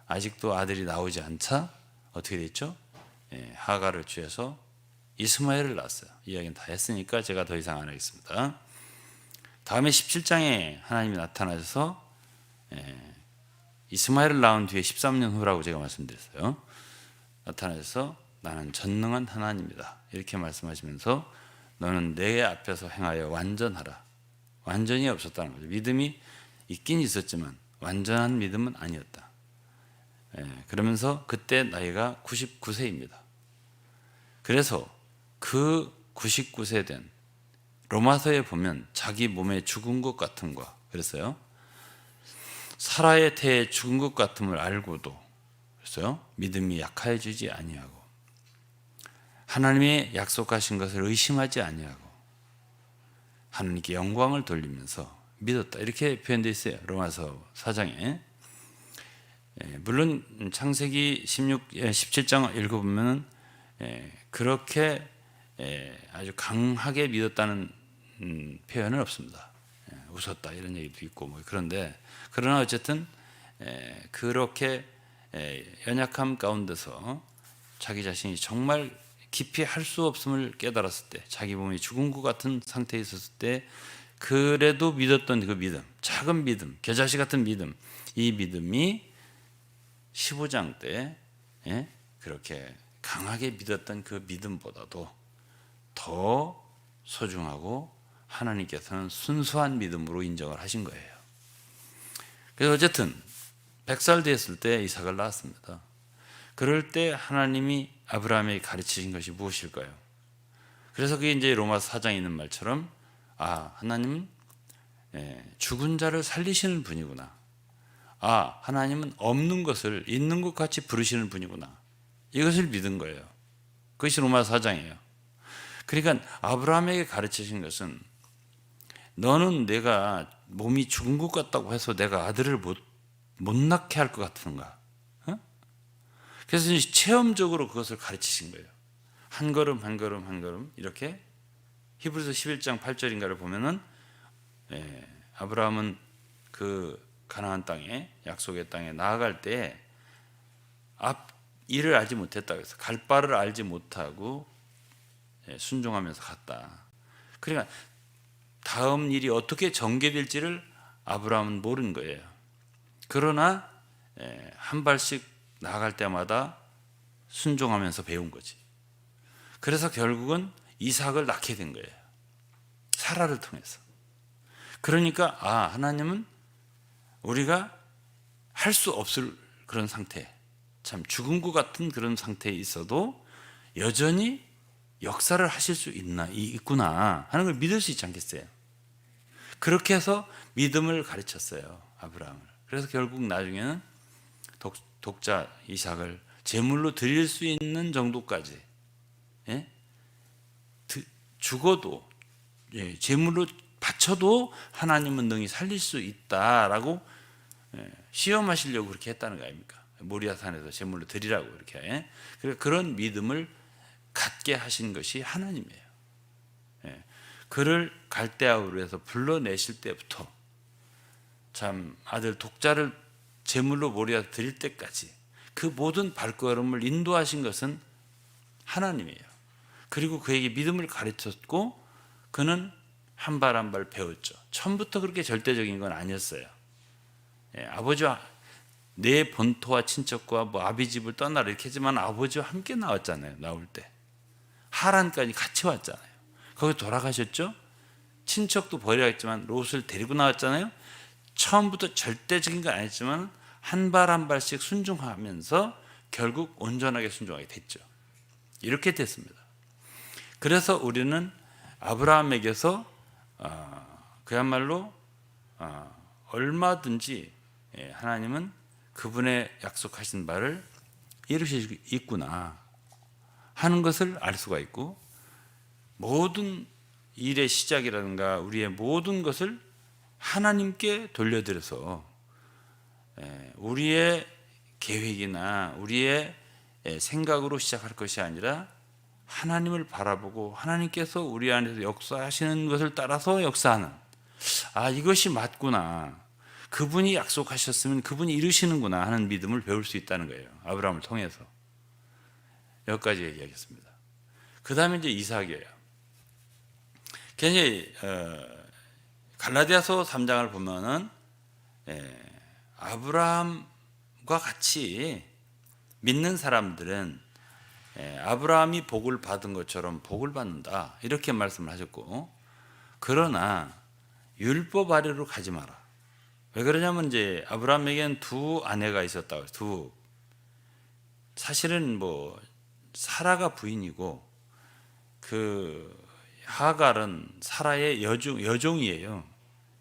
아직도 아들이 나오지 않자 어떻게 됐죠? 하가를 취해서 이스마엘을 낳았어요. 이야기는 다 했으니까 제가 더 이상 안 하겠습니다. 다음에 17장에 하나님이 나타나셔서 이스마엘을 낳은 뒤에 13년 후라고 제가 말씀드렸어요. 나타나셔서 나는 전능한 하나님이다. 이렇게 말씀하시면서 너는 내 앞에서 행하여 완전하라. 완전히 없었다는 거죠. 믿음이 있긴 있었지만 완전한 믿음은 아니었다. 그러면서 그때 나이가 99세입니다. 그래서 그 99세 된 로마서에 보면 자기 몸에 죽은 것 같음과 그랬어요. 사라의 태에 죽은 것 같음을 알고도 그랬어요. 믿음이 약해지지 아니하고 하나님의 약속하신 것을 의심하지 아니하고 하나님께 영광을 돌리면서 믿었다. 이렇게 표현되어 있어요. 로마서 4장에. 물론 창세기 17장 읽어보면 그렇게 아주 강하게 믿었다는 표현은 없습니다. 웃었다 이런 얘기도 있고 뭐 그런데 그러나 어쨌든 그렇게 연약함 가운데서 자기 자신이 정말 깊이 할 수 없음을 깨달았을 때 자기 몸이 죽은 것 같은 상태에 있었을 때 그래도 믿었던 그 믿음, 작은 믿음, 겨자씨 같은 믿음, 이 믿음이 15장 때 그렇게 강하게 믿었던 그 믿음보다도 더 소중하고 하나님께서는 순수한 믿음으로 인정을 하신 거예요. 그래서 어쨌든 100살 됐을 때 이삭을 낳았습니다. 그럴 때 하나님이 아브라함에게 가르치신 것이 무엇일까요? 그래서 그게 이제 로마서 4장에 있는 말처럼 하나님은 죽은 자를 살리시는 분이구나. 아, 하나님은 없는 것을 있는 것 같이 부르시는 분이구나. 이것을 믿은 거예요. 그것이 로마서 4장이에요. 그러니까 아브라함에게 가르치신 것은 너는 내가 몸이 죽은 것 같다고 해서 내가 아들을 못 낳게 할 것 같은가? 어? 그래서 이제 체험적으로 그것을 가르치신 거예요. 한 걸음 한 걸음 한 걸음 이렇게 히브리서 11장 8절인가를 보면은 아브라함은 그 가나안 땅에 약속의 땅에 나아갈 때 앞 일을 알지 못했다 그래서 갈 바를 알지 못하고 순종하면서 갔다. 그러니까 다음 일이 어떻게 전개될지를 아브라함은 모르는 거예요. 그러나 한 발씩 나아갈 때마다 순종하면서 배운 거지. 그래서 결국은 이삭을 낳게 된 거예요. 사라를 통해서. 그러니까 하나님은 우리가 할 수 없을 그런 상태, 참 죽은 것 같은 그런 상태에 있어도 여전히 역사를 하실 수 있구나 하는 걸 믿을 수 있지 않겠어요? 그렇게 해서 믿음을 가르쳤어요, 아브라함을. 그래서 결국 나중에는 독자 이삭을 제물로 드릴 수 있는 정도까지, 죽어도 제물로 바쳐도 하나님은 능히 살릴 수 있다라고 시험하시려고 그렇게 했다는 거 아닙니까? 모리아산에서 제물로 드리라고 이렇게. 그런 믿음을 갖게 하신 것이 하나님이에요. 그를 갈대아우르 에서 불러내실 때부터 참 아들 독자를 제물로 모리아 드릴 때까지 그 모든 발걸음을 인도하신 것은 하나님이에요. 그리고 그에게 믿음을 가르쳤고 그는 한 발 한 발 배웠죠. 처음부터 그렇게 절대적인 건 아니었어요. 아버지와 내 본토와 친척과 뭐 아비 집을 떠나라 이렇게 했지만 아버지와 함께 나왔잖아요. 나올 때 하란까지 같이 왔잖아요. 거기 돌아가셨죠. 친척도 버리라 했지만 롯을 데리고 나왔잖아요. 처음부터 절대적인 건 아니지만 한 발 한 발씩 순종하면서 결국 온전하게 순종하게 됐죠. 이렇게 됐습니다. 그래서 우리는 아브라함에게서 그야말로 얼마든지 하나님은 그분의 약속하신 바를 이루실 수 있구나 하는 것을 알 수가 있고, 모든 일의 시작이라든가 우리의 모든 것을 하나님께 돌려드려서 우리의 계획이나 우리의 생각으로 시작할 것이 아니라 하나님을 바라보고 하나님께서 우리 안에서 역사하시는 것을 따라서 역사하는, 이것이 맞구나, 그분이 약속하셨으면 그분이 이루시는구나 하는 믿음을 배울 수 있다는 거예요. 아브라함을 통해서. 여기까지 얘기하겠습니다. 그 다음에 이제 이삭이에요. 굉장히 갈라디아서 3장을 보면은 아브라함과 같이 믿는 사람들은 아브라함이 복을 받은 것처럼 복을 받는다 이렇게 말씀을 하셨고, 그러나 율법 아래로 가지 마라. 왜 그러냐면 이제 아브라함에게는 두 아내가 있었다고 해요. 사실은 뭐 사라가 부인이고 그 하갈은 사라의 여종이에요.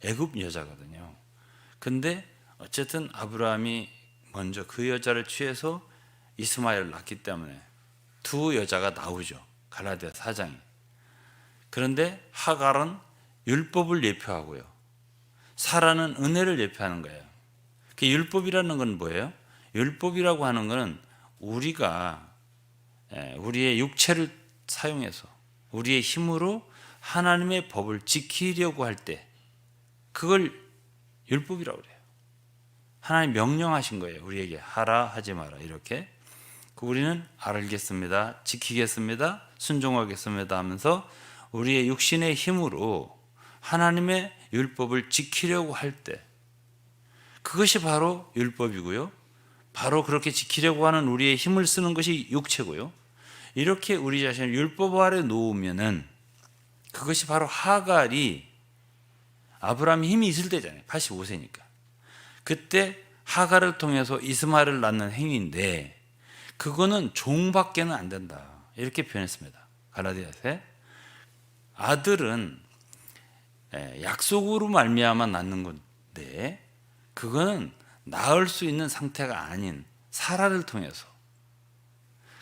애굽 여자거든요. 근데 어쨌든 아브라함이 먼저 그 여자를 취해서 이스마엘을 낳기 때문에 두 여자가 나오죠. 갈라디아 4장에. 그런데 하갈은 율법을 예표하고요, 사라는 은혜를 예표하는 거예요. 그 율법이라는 건 뭐예요? 율법이라고 하는 것은 우리가 우리의 육체를 사용해서 우리의 힘으로 하나님의 법을 지키려고 할 때 그걸 율법이라고 그래요. 하나님 명령하신 거예요. 우리에게 하라 하지 마라 이렇게. 우리는 알겠습니다, 지키겠습니다, 순종하겠습니다 하면서 우리의 육신의 힘으로 하나님의 율법을 지키려고 할 때 그것이 바로 율법이고요, 바로 그렇게 지키려고 하는 우리의 힘을 쓰는 것이 육체고요, 이렇게 우리 자신을 율법 아래 놓으면은 그것이 바로 하갈이 아브라함이 힘이 있을 때잖아요. 85세니까 그때 하갈을 통해서 이스마엘을 낳는 행위인데 그거는 종밖에는 안 된다 이렇게 표현했습니다. 갈라디아서에 아들은 약속으로 말미암아 낳는 건데 그거는 낳을 수 있는 상태가 아닌 사라를 통해서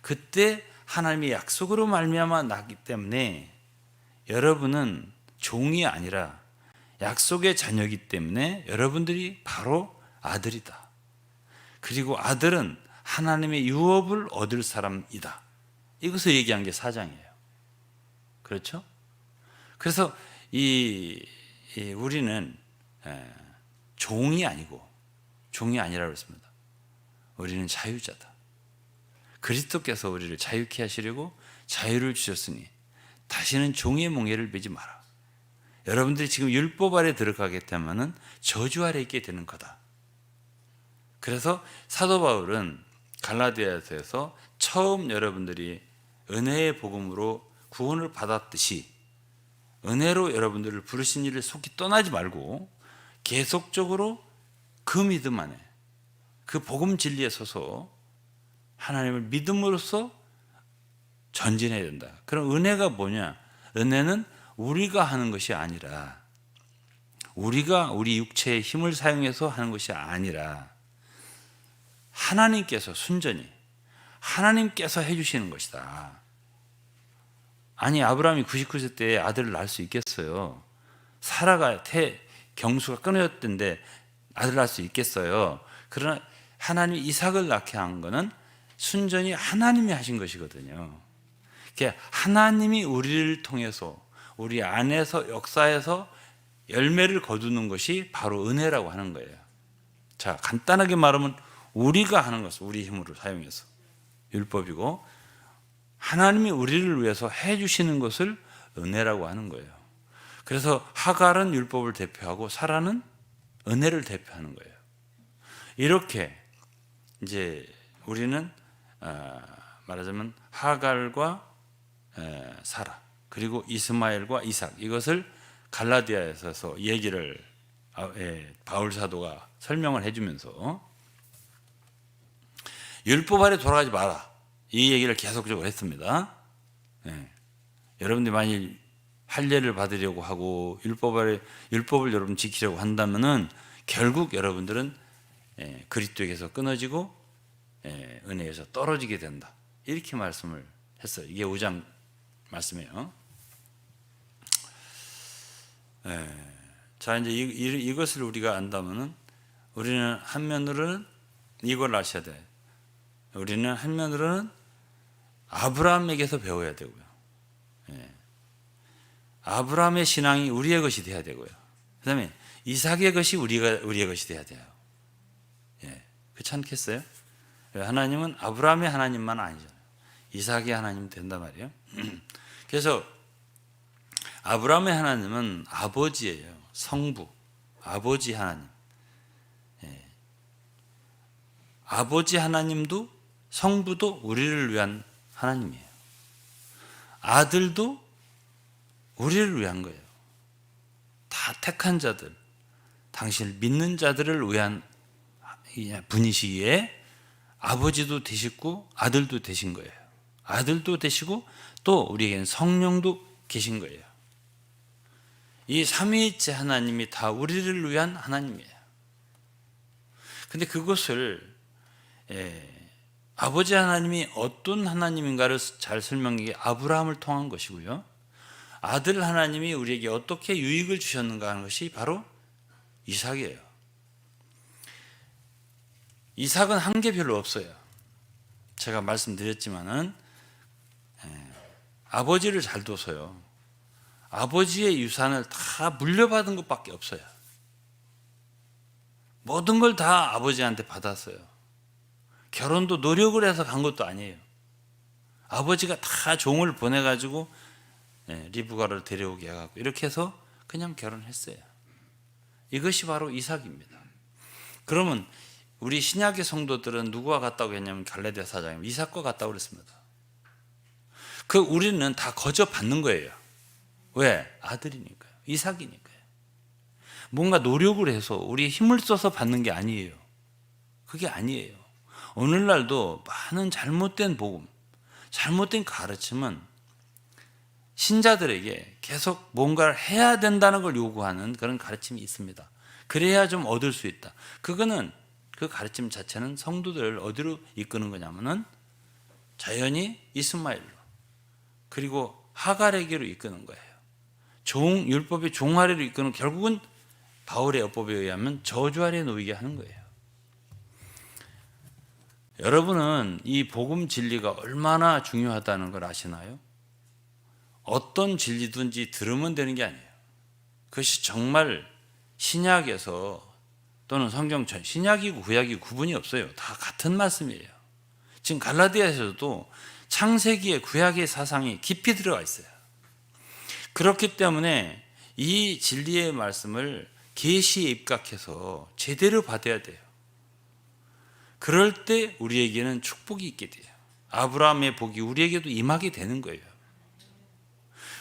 그때 하나님의 약속으로 말미암아 낳기 때문에 여러분은 종이 아니라 약속의 자녀이기 때문에 여러분들이 바로 아들이다. 그리고 아들은 하나님의 유업을 얻을 사람이다. 이것을 얘기한 게 4장이에요. 그렇죠? 그래서 우리는 종이 아니고 종이 아니라고 했습니다. 우리는 자유자다. 그리스도께서 우리를 자유케 하시려고 자유를 주셨으니 다시는 종의 몽해를 매지 마라. 여러분들이 지금 율법 아래 들어가게 되면은 저주 아래 있게 되는 거다. 그래서 사도 바울은 갈라디아서에서 처음 여러분들이 은혜의 복음으로 구원을 받았듯이 은혜로 여러분들을 부르신 일을 속히 떠나지 말고 계속적으로 그 믿음 안에 그 복음 진리에 서서 하나님을 믿음으로써 전진해야 된다. 그럼 은혜가 뭐냐? 은혜는 우리가 하는 것이 아니라 우리가 우리 육체의 힘을 사용해서 하는 것이 아니라 하나님께서 순전히 하나님께서 해주시는 것이다. 아니 아브라함이 99세 때에 아들을 낳을 수 있겠어요? 사라가 경수가 끊어졌던데 아들을 낳을 수 있겠어요? 그러나 하나님이 이삭을 낳게 한 것은 순전히 하나님이 하신 것이거든요. 하나님이 우리를 통해서 우리 안에서 역사에서 열매를 거두는 것이 바로 은혜라고 하는 거예요. 자, 간단하게 말하면 우리가 하는 것은 우리 힘으로 사용해서 율법이고 하나님이 우리를 위해서 해주시는 것을 은혜라고 하는 거예요. 그래서 하갈은 율법을 대표하고 사라는 은혜를 대표하는 거예요. 이렇게 이제 우리는 말하자면 하갈과 사라 그리고 이스마엘과 이삭 이것을 갈라디아에서 얘기를 바울 사도가 설명을 해주면서 율법 아래 돌아가지 마라 이 얘기를 계속적으로 했습니다. 여러분들이 만일 할례를 받으려고 하고 율법을 여러분 지키려고 한다면은 결국 여러분들은 그리스도에게서 끊어지고 은혜에서 떨어지게 된다. 이렇게 말씀을 했어요. 이게 5장 말씀이에요. 자, 이제 이것을 우리가 안다면은 우리는 한면으로는 이걸 아셔야 돼. 우리는 한면으로는 아브라함에게서 배워야 되고요. 아브라함의 신앙이 우리의 것이 돼야 되고요. 그다음에 이삭의 것이 우리의 것이 돼야 돼요. 그렇지 않겠어요? 하나님은 아브라함의 하나님만 아니잖아요. 이삭의 하나님 된단 말이에요. 그래서 아브라함의 하나님은 아버지예요. 성부, 아버지 하나님. 아버지 하나님도 성부도 우리를 위한 하나님이에요. 아들도 우리를 위한 거예요. 다 택한 자들, 당신을 믿는 자들을 위한 분이시기에 아버지도 되시고 아들도 되신 거예요. 아들도 되시고 또 우리에게는 성령도 계신 거예요. 이 삼위일체 하나님이 다 우리를 위한 하나님이에요. 근데 그것을 아버지 하나님이 어떤 하나님인가를 잘 설명하기 아브라함을 통한 것이고요. 아들 하나님이 우리에게 어떻게 유익을 주셨는가 하는 것이 바로 이삭이에요. 이삭은 한 게 별로 없어요. 제가 말씀드렸지만은 아버지를 잘 둬서요. 아버지의 유산을 다 물려받은 것밖에 없어요. 모든 걸 다 아버지한테 받았어요. 결혼도 노력을 해서 간 것도 아니에요. 아버지가 다 종을 보내가지고 리브가를 데려오게 해갖고 이렇게 해서 그냥 결혼했어요. 이것이 바로 이삭입니다. 그러면 우리 신약의 성도들은 누구와 같다고 했냐면 갈라디아 4장에 이삭과 같다고 그랬습니다. 우리는 다 거저 받는 거예요. 왜? 아들이니까요. 이삭이니까요. 뭔가 노력을 해서 우리 힘을 써서 받는 게 아니에요. 그게 아니에요. 오늘날도 많은 잘못된 복음, 잘못된 가르침은 신자들에게 계속 뭔가를 해야 된다는 걸 요구하는 그런 가르침이 있습니다. 그래야 좀 얻을 수 있다. 그거는 그 가르침 자체는 성도들을 어디로 이끄는 거냐면은 자연히 이스마엘로 그리고 하갈에게로 이끄는 거예요. 율법의 종 아래로 이끄는, 결국은 바울의 어법에 의하면 저주 아래 놓이게 하는 거예요. 여러분은 이 복음 진리가 얼마나 중요하다는 걸 아시나요? 어떤 진리든지 들으면 되는 게 아니에요. 그것이 정말 신약에서 또는 성경 전 신약이고 구약이 구분이 없어요. 다 같은 말씀이에요. 지금 갈라디아에서도 창세기의 구약의 사상이 깊이 들어가 있어요. 그렇기 때문에 이 진리의 말씀을 계시에 입각해서 제대로 받아야 돼요. 그럴 때 우리에게는 축복이 있게 돼요. 아브라함의 복이 우리에게도 임하게 되는 거예요.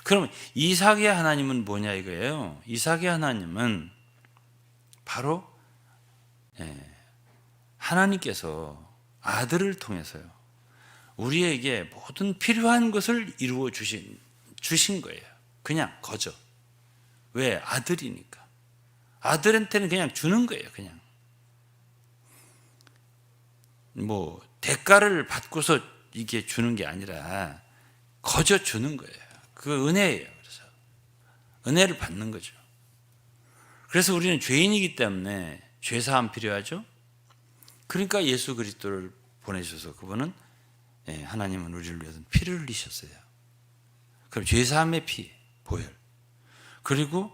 그럼 이삭의 하나님은 뭐냐 이거예요. 이삭의 하나님은 바로 하나님께서 아들을 통해서요, 우리에게 모든 필요한 것을 이루어 주신 거예요. 그냥 거저. 왜? 아들이니까. 아들한테는 그냥 주는 거예요. 그냥 뭐 대가를 받고서 이게 주는 게 아니라 거저 주는 거예요. 그 은혜예요. 그래서 은혜를 받는 거죠. 그래서 우리는 죄인이기 때문에 죄사함 필요하죠. 그러니까 예수 그리스도를 보내셔서 그분은 하나님은 우리를 위해서 피를 흘리셨어요. 그럼 죄사함의 피, 보혈, 그리고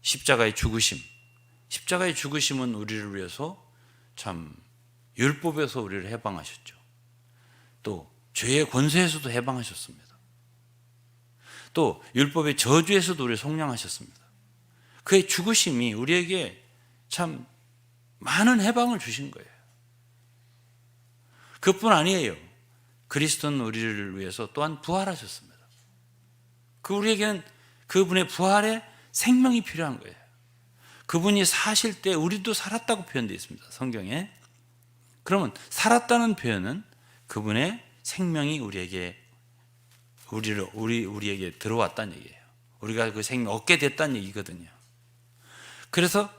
십자가의 죽으심. 십자가의 죽으심은 우리를 위해서 참 율법에서 우리를 해방하셨죠. 또 죄의 권세에서도 해방하셨습니다. 또 율법의 저주에서도 우리를 속량하셨습니다. 그의 죽으심이 우리에게 참 많은 해방을 주신 거예요. 그뿐 아니에요. 그리스도는 우리를 위해서 또한 부활하셨습니다. 우리에게는 그분의 부활의 생명이 필요한 거예요. 그분이 사실 때 우리도 살았다고 표현되어 있습니다. 성경에. 그러면 살았다는 표현은 그분의 생명이 우리에게 들어왔다는 얘기예요. 우리가 그 생명 얻게 됐다는 얘기거든요. 그래서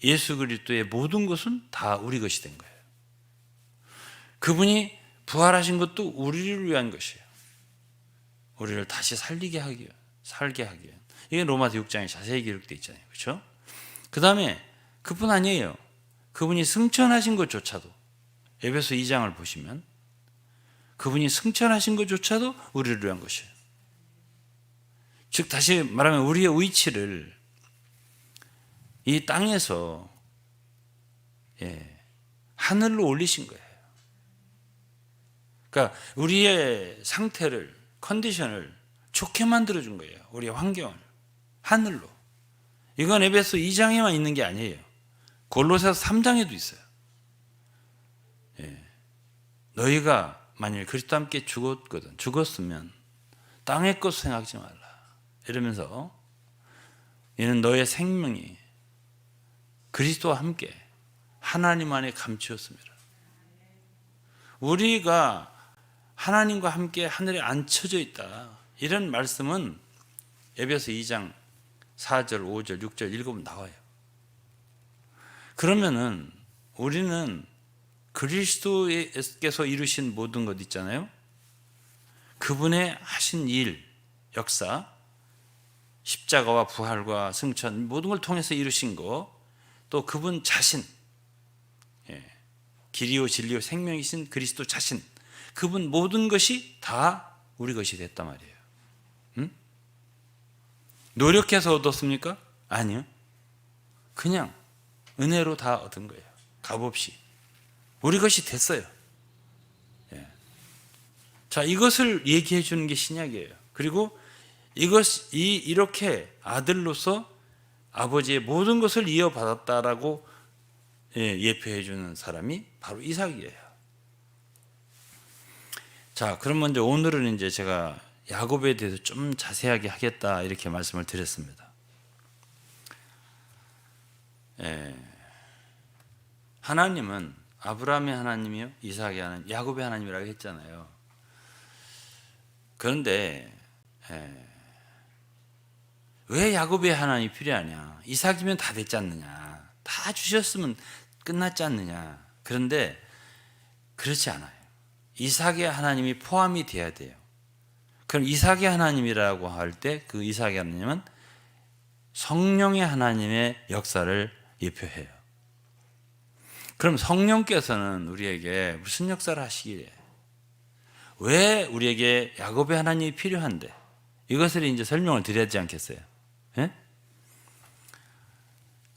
예수 그리스도의 모든 것은 다 우리 것이 된 거예요. 그분이 부활하신 것도 우리를 위한 것이에요. 우리를 다시 살게 하기 위한. 이게 로마서 6장에 자세히 기록되어 있잖아요. 그렇죠? 그 다음에 그뿐 아니에요. 그분이 승천하신 것조차도, 에베소 2장을 보시면 그분이 승천하신 것조차도 우리를 위한 것이에요. 즉 다시 말하면 우리의 위치를 이 땅에서 하늘로 올리신 거예요. 그러니까 우리의 상태를, 컨디션을 좋게 만들어준 거예요. 우리의 환경을 하늘로. 이건 에베소 2장에만 있는 게 아니에요. 골로새서 3장에도 있어요. 너희가 만일 그리스도와 함께 죽었으면 땅의 것 생각하지 말라. 이러면서 이는 너의 생명이 그리스도와 함께 하나님 안에 감추었습니다. 우리가 하나님과 함께 하늘에 앉혀져 있다. 이런 말씀은 에베소 2장 4절, 5절, 6절 읽으면 나와요. 그러면은 우리는 그리스도께서 이루신 모든 것 있잖아요. 그분의 하신 일, 역사, 십자가와 부활과 승천 모든 걸 통해서 이루신 거, 또 그분 자신, 길이요 진리요 생명이신 그리스도 자신, 그분 모든 것이 다 우리 것이 됐단 말이에요. 노력해서 얻었습니까? 아니요. 그냥 은혜로 다 얻은 거예요. 값없이. 우리 것이 됐어요. 자, 이것을 얘기해 주는 게 신약이에요. 그리고 이렇게 아들로서 아버지의 모든 것을 이어받았다라고 예표해 주는 사람이 바로 이삭이에요. 자, 그럼 먼저 오늘은 이제 제가 야곱에 대해서 좀 자세하게 하겠다 이렇게 말씀을 드렸습니다. 하나님은 아브라함의 하나님이요, 이삭의 하나님, 야곱의 하나님이라고 했잖아요. 그런데 왜 야곱의 하나님이 필요하냐? 이삭이면 다 됐지 않느냐? 다 주셨으면 끝났지 않느냐? 그런데 그렇지 않아요. 이삭의 하나님이 포함이 돼야 돼요. 그럼 이삭의 하나님이라고 할 때 그 이삭의 하나님은 성령의 하나님의 역사를 예표해요. 그럼 성령께서는 우리에게 무슨 역사를 하시기에, 왜 우리에게 야곱의 하나님이 필요한데, 이것을 이제 설명을 드려야 되지 않겠어요? 예?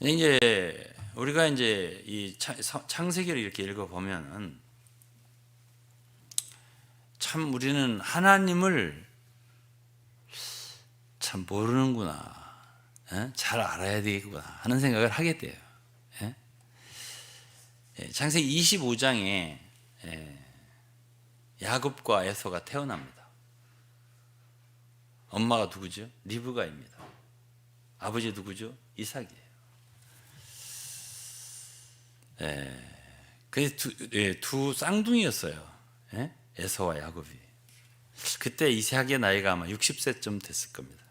이제 우리가 이제 이 창세기를 이렇게 읽어보면은 참 우리는 하나님을 참 모르는구나, 잘 알아야 되겠구나 하는 생각을 하게 돼요. 창세기 25장에 야곱과 에서가 태어납니다. 엄마가 누구죠? 리브가입니다. 아버지 누구죠? 이삭이에요. 그래서 두 쌍둥이였어요. 에서와 야곱이. 그때 이삭의 나이가 아마 60세쯤 됐을 겁니다.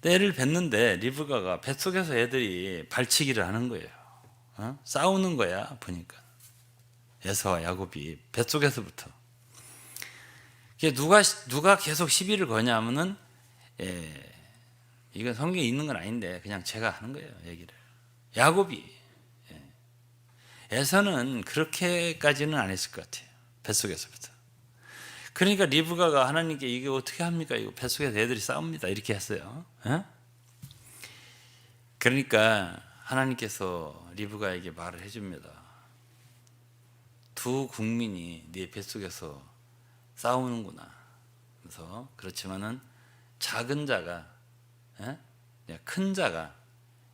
애를 뵀는데 리브가가 뱃속에서 애들이 발치기를 하는 거예요. 싸우는 거야. 보니까 에서와 야곱이 뱃속에서부터. 누가 계속 시비를 거냐면은 이건 성경에 있는 건 아닌데 그냥 제가 하는 거예요. 얘기를. 야곱이. 에서는 그렇게까지는 안 했을 것 같아요. 뱃속에서부터. 그러니까 리브가가 하나님께 이게 어떻게 합니까? 이거 뱃속에서 애들이 싸웁니다. 이렇게 했어요. 그러니까 하나님께서 리브가에게 말을 해줍니다. 두 국민이 네 뱃속에서 싸우는구나. 그래서 그렇지만은 작은 자가 큰 자가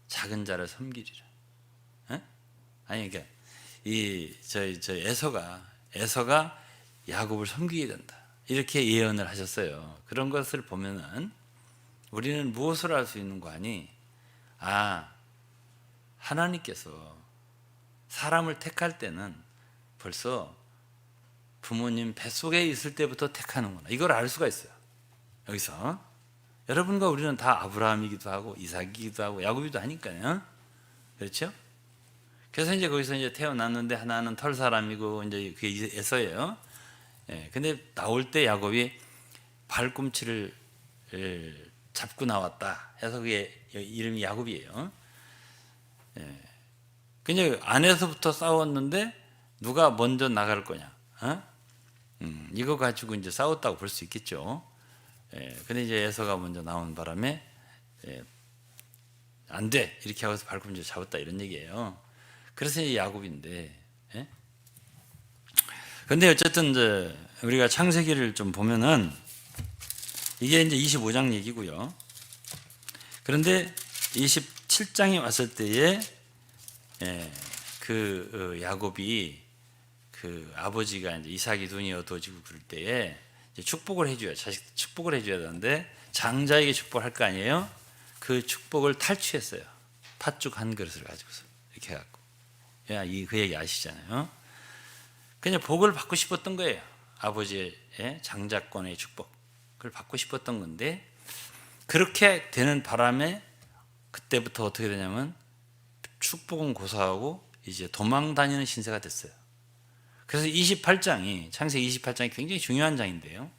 작은 자를 섬기리라. 아니 그러니까 저 에서가 야곱을 섬기게 된다. 이렇게 예언을 하셨어요. 그런 것을 보면은 우리는 무엇을 알 수 있는 거 아니? 하나님께서 사람을 택할 때는 벌써 부모님 뱃속에 있을 때부터 택하는구나. 이걸 알 수가 있어요. 여기서 여러분과 우리는 다 아브라함이기도 하고 이삭이기도 하고 야곱이기도 하니까요. 그렇죠? 그래서 이제 거기서 이제 태어났는데 하나는 털 사람이고 이제 그게 에서예요. 근데 나올 때 야곱이 발꿈치를 잡고 나왔다 해서 그게 이름이 야곱이에요. 그냥 안에서부터 싸웠는데 누가 먼저 나갈 거냐? 이거 가지고 이제 싸웠다고 볼 수 있겠죠. 근데 이제 에서가 먼저 나온 바람에 안 돼 이렇게 하고서 발꿈치를 잡았다 이런 얘기예요. 그래서 이제 야곱인데. 근데 어쨌든 이제 우리가 창세기를 좀 보면은 이게 이제 25장 얘기고요. 그런데 27장에 왔을 때에 그 야곱이 그 아버지가 이제 이삭이 눈이 어두워지고 그럴 때에 이제 축복을 해줘야, 자식 축복을 해줘야 되는데 장자에게 축복을 할 거 아니에요? 그 축복을 탈취했어요. 팥죽 한 그릇을 가지고서 이렇게 해갖고. 그 얘기 아시잖아요. 그냥 복을 받고 싶었던 거예요. 아버지의 장자권의 축복을 받고 싶었던 건데 그렇게 되는 바람에 그때부터 어떻게 되냐면 축복은 고사하고 이제 도망 다니는 신세가 됐어요. 그래서 28장이 창세기 28장이 굉장히 중요한 장인데요.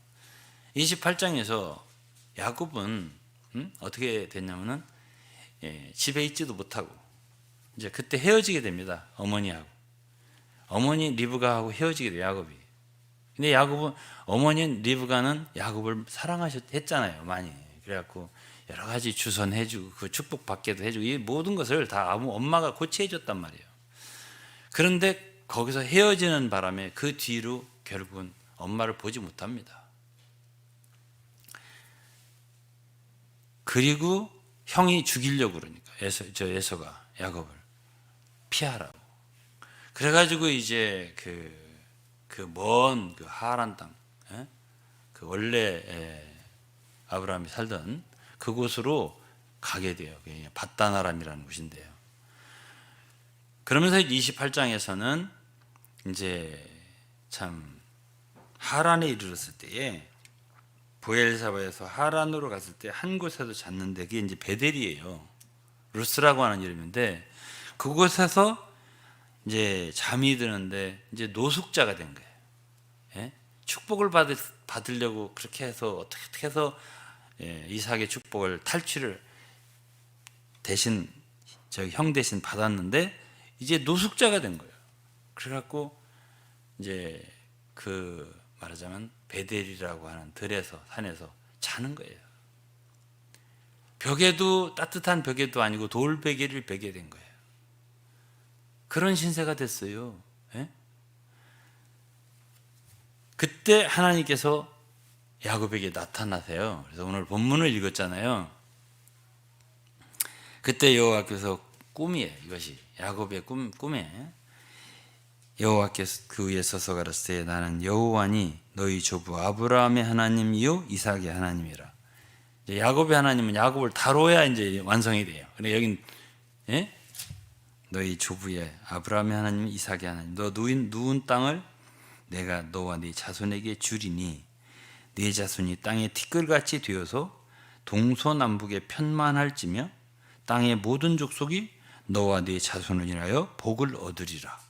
28장에서 야곱은 어떻게 됐냐면은 집에 있지도 못하고 이제 그때 헤어지게 됩니다. 어머니하고. 어머니 리브가하고 헤어지게 돼요. 야곱이. 근데 야곱은 어머니 리브가는 야곱을 사랑했잖아요. 많이. 그래갖고 여러 가지 주선해주고 그 축복 받게도 해주고 이 모든 것을 다 엄마가 고치해줬단 말이에요. 그런데 거기서 헤어지는 바람에 그 뒤로 결국은 엄마를 보지 못합니다. 그리고 형이 죽이려고 그러니까 에서가 야곱을 피하라고. 그래가지고 이제 그 먼 그 하란 땅, 그 원래 아브라함이 살던 그곳으로 가게 돼요. 밧단아람이라는 곳인데요. 그러면서 28장에서는 이제 참 하란에 이르렀을 때에 보엘사바에서 하란으로 갔을 때 한 곳에서 잤는데 그게 이제 베델이에요. 루스라고 하는 이름인데 그곳에서 이제 잠이 드는데 이제 노숙자가 된 거예요. 예? 축복을 받으려고 그렇게 해서 어떻게 해서 이삭의 축복을 탈취를 대신 형 대신 받았는데 이제 노숙자가 된 거예요. 그래갖고 이제 그 말하자면 베델이라고 하는 들에서 산에서 자는 거예요. 벽에도 따뜻한 벽에도 아니고 돌베개를 베게 된 거예요. 그런 신세가 됐어요. 예? 그때 하나님께서 야곱에게 나타나세요. 그래서 오늘 본문을 읽었잖아요. 그때 여호와께서 꿈이에요. 이것이 야곱의 꿈에 여호와께서 그 위에 서서 가라사대 나는 여호와니 너희 조부 아브라함의 하나님이요 이삭의 하나님이라. 이제 야곱의 하나님은 야곱을 다뤄야 이제 완성이 돼요. 근데 여긴 너희 조부의 아브라함의 하나님 이삭의 하나님 너 누운 땅을 내가 너와 네 자손에게 주리니 네 자손이 땅의 티끌같이 되어서 동서남북에 편만할지며 땅의 모든 족속이 너와 네 자손을 인하여 복을 얻으리라.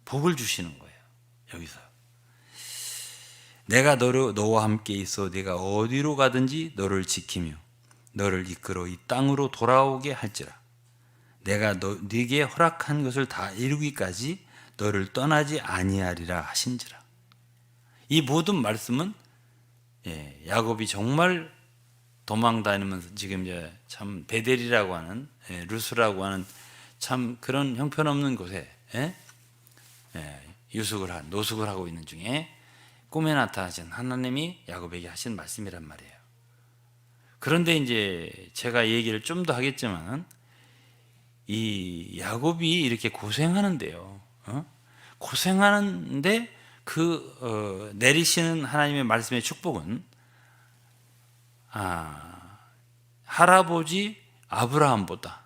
복을 주시는 거예요. 여기서 내가 너와 함께 있어 네가 어디로 가든지 너를 지키며 너를 이끌어 이 땅으로 돌아오게 할지라. 내가 네게 허락한 것을 다 이루기까지 너를 떠나지 아니하리라 하신지라. 이 모든 말씀은 야곱이 정말 도망 다니면서 지금 이제 참 베델이라고 하는 루스라고 하는 참 그런 형편없는 곳에 노숙을 하고 있는 중에 꿈에 나타나신 하나님이 야곱에게 하신 말씀이란 말이에요. 그런데 이제 제가 얘기를 좀 더 하겠지만 이 야곱이 이렇게 고생하는데요. 고생하는데 내리시는 하나님의 말씀의 축복은 할아버지 아브라함보다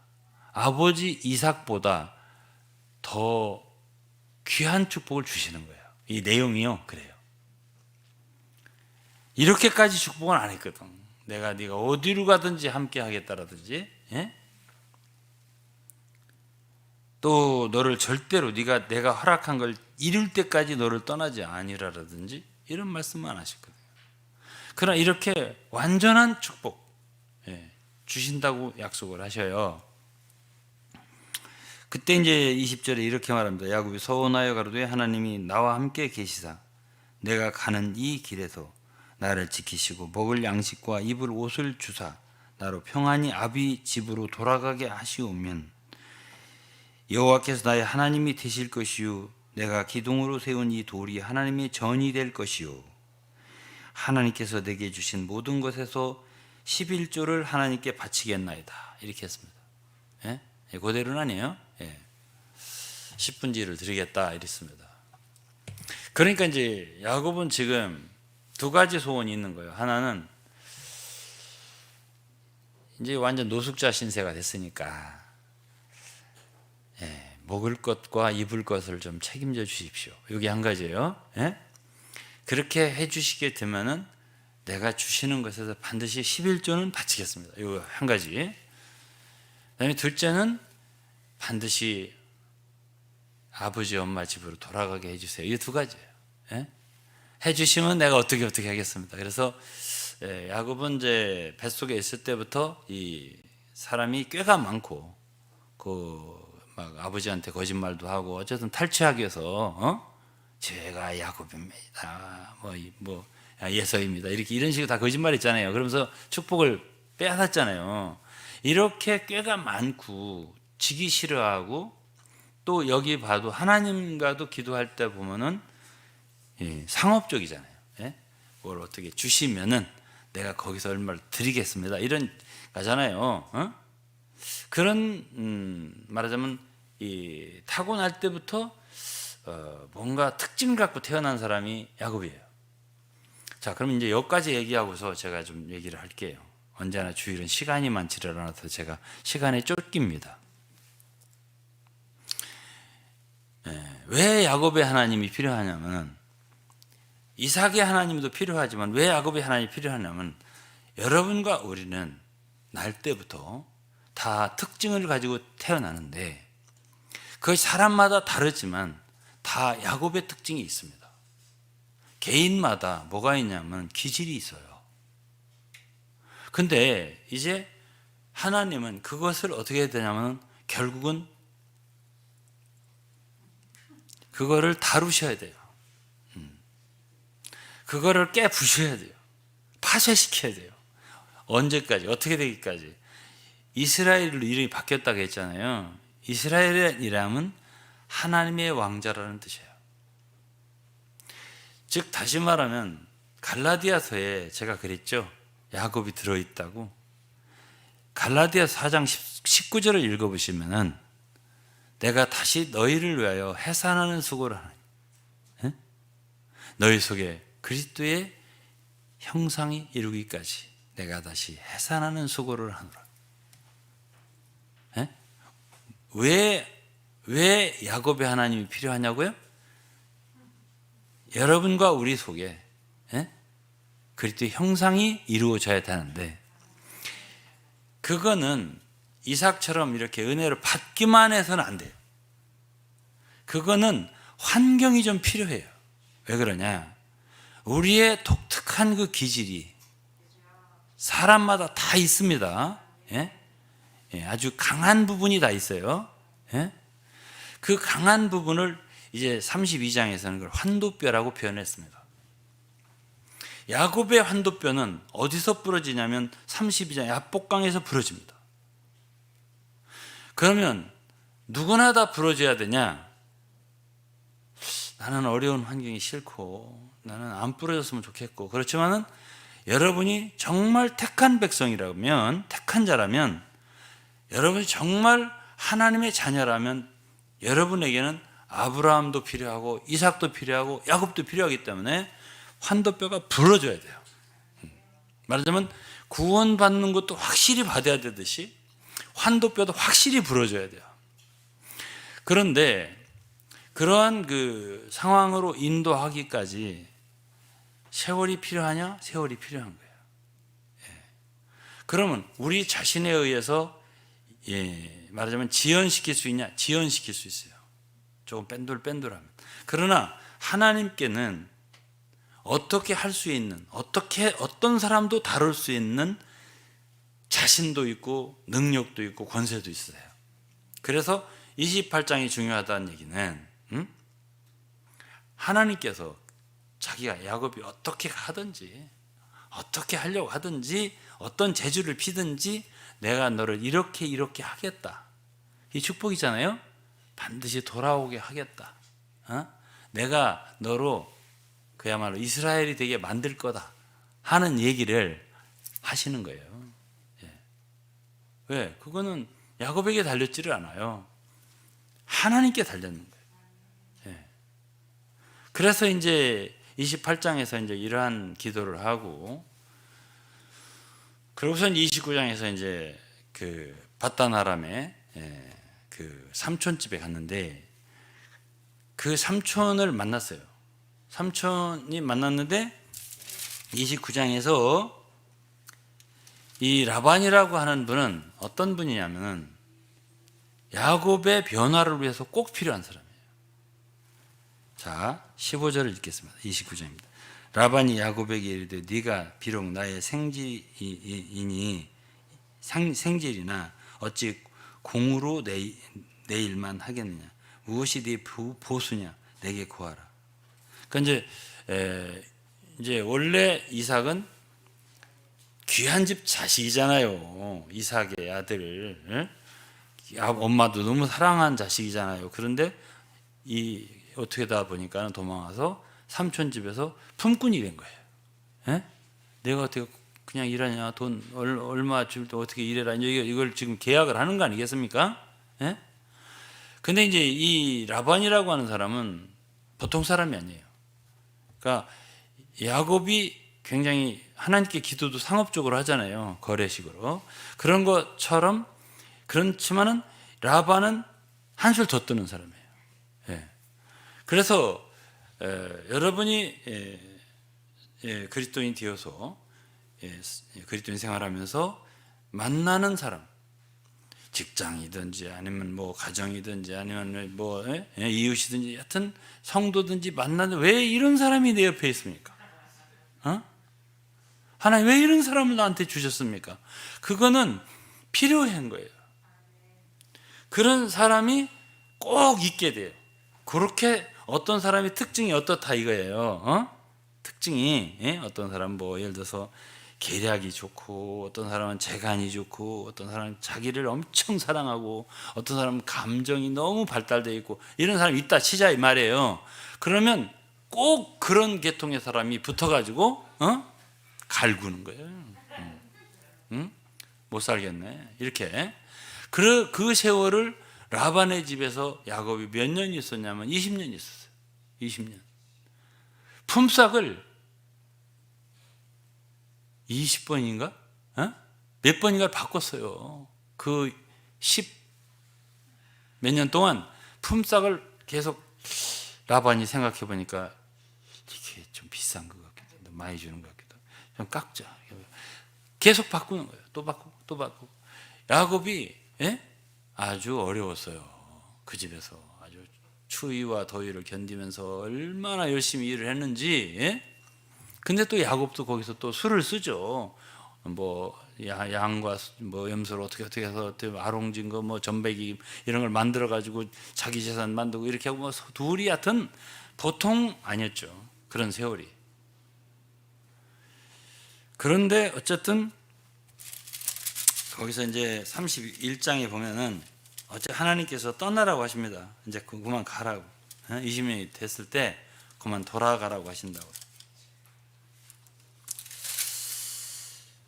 아버지 이삭보다 더 귀한 축복을 주시는 거예요. 이 내용이요. 그래요. 이렇게까지 축복은 안 했거든. 네가 어디로 가든지 함께 하겠다라든지 또 너를 절대로 내가 허락한 걸 이룰 때까지 너를 떠나지 아니라라든지 이런 말씀은 안 하셨거든요. 그러나 이렇게 완전한 축복 주신다고 약속을 하셔요. 그때 이제 20절에 이렇게 말합니다. 야곱이 서원하여 가로되 하나님이 나와 함께 계시사 내가 가는 이 길에서 나를 지키시고 먹을 양식과 입을 옷을 주사 나로 평안히 아비 집으로 돌아가게 하시오면 여호와께서 나의 하나님이 되실 것이요 내가 기둥으로 세운 이 돌이 하나님의 전이 될 것이요 하나님께서 내게 주신 모든 것에서 11조를 하나님께 바치겠나이다. 이렇게 했습니다. 그대로는 아니에요. 10분지를 드리겠다 이랬습니다. 그러니까 이제 야곱은 지금 두 가지 소원이 있는 거예요. 하나는 이제 완전 노숙자 신세가 됐으니까 먹을 것과 입을 것을 좀 책임져 주십시오. 이게 한 가지예요. 그렇게 해주시게 되면은 내가 주시는 것에서 반드시 11조는 바치겠습니다. 이거 한 가지. 그다음에 둘째는 반드시 아버지 엄마 집으로 돌아가게 해주세요. 이 두 가지예요. 해주시면 내가 어떻게 하겠습니다. 그래서 야곱은 이제 뱃속에 있을 때부터 이 사람이 꽤가 많고 막 아버지한테 거짓말도 하고 어쨌든 탈취하기 위해서 제가 야곱입니다. 예서입니다. 이런 식으로 다 거짓말 있잖아요. 그러면서 축복을 빼앗았잖아요. 이렇게 꽤가 많고 지기 싫어하고 또 여기 봐도 하나님과도 기도할 때 보면은 상업적이잖아요. 뭘 어떻게 주시면은 내가 거기서 얼마를 드리겠습니다. 이런 거잖아요. 그런 말하자면 이 타고날 때부터 뭔가 특징을 갖고 태어난 사람이 야곱이에요. 자, 그럼 이제 여기까지 얘기하고서 제가 좀 얘기를 할게요. 언제나 주일은 시간이 많지를 않아서 제가 시간에 쫓깁니다. 왜 야곱의 하나님이 필요하냐면 이삭의 하나님도 필요하지만 왜 야곱의 하나님이 필요하냐면 여러분과 우리는 날 때부터 다 특징을 가지고 태어나는데 그 사람마다 다르지만 다 야곱의 특징이 있습니다. 개인마다 뭐가 있냐면 기질이 있어요. 근데 이제 하나님은 그것을 어떻게 해야 되냐면 결국은 그거를 다루셔야 돼요. 그거를 깨부셔야 돼요. 파쇄시켜야 돼요. 언제까지? 어떻게 되기까지? 이스라엘로 이름이 바뀌었다고 했잖아요. 이스라엘이라면 하나님의 왕자라는 뜻이에요. 즉 다시 말하면 갈라디아서에 제가 그랬죠. 야곱이 들어있다고. 갈라디아서 4장 19절을 읽어보시면은 내가 다시 너희를 위하여 해산하는 수고를 하나니 너희 속에 그리스도의 형상이 이루기까지 내가 다시 해산하는 수고를 하노라. 왜 야곱의 하나님이 필요하냐고요? 여러분과 우리 속에 그리스도의 형상이 이루어져야 되는데 그거는 이삭처럼 이렇게 은혜를 받기만 해서는 안 돼요. 그거는 환경이 좀 필요해요. 왜 그러냐? 우리의 독특한 그 기질이 사람마다 다 있습니다. 아주 강한 부분이 다 있어요. 그 강한 부분을 이제 32장에서는 그걸 환도뼈라고 표현했습니다. 야곱의 환도뼈는 어디서 부러지냐면 32장 야복강에서 부러집니다. 그러면 누구나 다 부러져야 되냐? 나는 어려운 환경이 싫고 나는 안 부러졌으면 좋겠고 그렇지만은 여러분이 정말 택한 백성이라면 택한 자라면 여러분이 정말 하나님의 자녀라면 여러분에게는 아브라함도 필요하고 이삭도 필요하고 야곱도 필요하기 때문에 환도뼈가 부러져야 돼요. 말하자면 구원받는 것도 확실히 받아야 되듯이 환도뼈도 확실히 부러져야 돼요. 그런데 그러한 그 상황으로 인도하기까지 세월이 필요하냐? 세월이 필요한 거예요. 그러면 우리 자신에 의해서 말하자면 지연시킬 수 있냐? 지연시킬 수 있어요. 조금 뺀돌뺀돌하면. 그러나 하나님께는 어떻게 할 수 있는, 어떤 사람도 다룰 수 있는 자신도 있고 능력도 있고 권세도 있어요. 그래서 28장이 중요하다는 얘기는 하나님께서 자기가 야곱이 어떻게 하든지 어떻게 하려고 하든지 어떤 재주를 피든지 내가 너를 이렇게 하겠다. 이 축복이잖아요. 반드시 돌아오게 하겠다. 내가 너로 그야말로 이스라엘이 되게 만들 거다 하는 얘기를 하시는 거예요. 왜? 그거는 야곱에게 달렸지를 않아요. 하나님께 달렸는 거예요. 그래서 이제 28장에서 이제 이러한 기도를 하고, 그러고서 29장에서 이제 그 바단 아람의 그 삼촌 집에 갔는데 그 삼촌을 만났어요. 삼촌이 만났는데 29장에서 이 라반이라고 하는 분은 어떤 분이냐면 야곱의 변화를 위해서 꼭 필요한 사람이에요. 자, 15절을 읽겠습니다. 29장입니다. 라반이 야곱에게 이르되 네가 비록 나의 생질이나 어찌 공으로 내 일만 하겠느냐? 무엇이 네 보수냐? 내게 구하라. 그러니까 이제 원래 이삭은 귀한 집 자식이잖아요. 이삭의 아들, 엄마도 너무 사랑한 자식이잖아요. 그런데 어떻게 하다 보니까 도망와서 삼촌 집에서 품꾼이 된 거예요. 내가 어떻게 그냥 일하냐? 돈 얼마 줄 때 어떻게 일해라? 이걸 지금 계약을 하는 거 아니겠습니까? 근데 이제 이 라반이라고 하는 사람은 보통 사람이 아니에요. 그러니까 야곱이 굉장히 하나님께 기도도 상업적으로 하잖아요. 거래식으로. 그런 것처럼 그렇지만은 라반은 한술 더 뜨는 사람이에요. 그래서 여러분이 그리스도인 되어서 그리스도인 생활하면서 만나는 사람, 직장이든지 아니면 뭐 가정이든지 아니면 뭐 이웃이든지 하여튼 성도든지 만나는, 왜 이런 사람이 내 옆에 있습니까? 하나님 왜 이런 사람을 나한테 주셨습니까? 그거는 필요한 거예요. 그런 사람이 꼭 있게 돼요. 그렇게 어떤 사람이 특징이 어떻다 이거예요. 특징이, 어떤 사람은 뭐 예를 들어서 계략이 좋고, 어떤 사람은 재간이 좋고, 어떤 사람은 자기를 엄청 사랑하고, 어떤 사람은 감정이 너무 발달되어 있고, 이런 사람이 있다 치자 이 말이에요. 그러면 꼭 그런 계통의 사람이 붙어가지고 갈구는 거예요. 못 살겠네 이렇게. 그 세월을 라반의 집에서 야곱이 몇 년 있었냐면 20년 있었어요. 20년. 품삯을 20번인가? 몇 번인가 바꿨어요. 그 10 몇 년 동안 품삯을 계속, 라반이 생각해 보니까 이게 좀 비싼 것 같기도 하고 많이 주는 것 같기도 하고 좀 깎자. 계속 바꾸는 거예요. 또 바꾸고 또 바꾸고. 야곱이 아주 어려웠어요. 그 집에서 아주 추위와 더위를 견디면서 얼마나 열심히 일을 했는지. 근데 또 야곱도 거기서 또 술을 쓰죠. 뭐 양과 뭐 염소를 어떻게 해서 아롱진 거 뭐 전배기 이런 걸 만들어 가지고 자기 재산 만들고 이렇게 하고 뭐 둘이 하여튼 보통 아니었죠. 그런 세월이. 그런데 어쨌든 거기서 이제 31장에 보면은 하나님께서 떠나라고 하십니다. 이제 그만 가라고. 20년이 됐을 때 그만 돌아가라고 하신다고.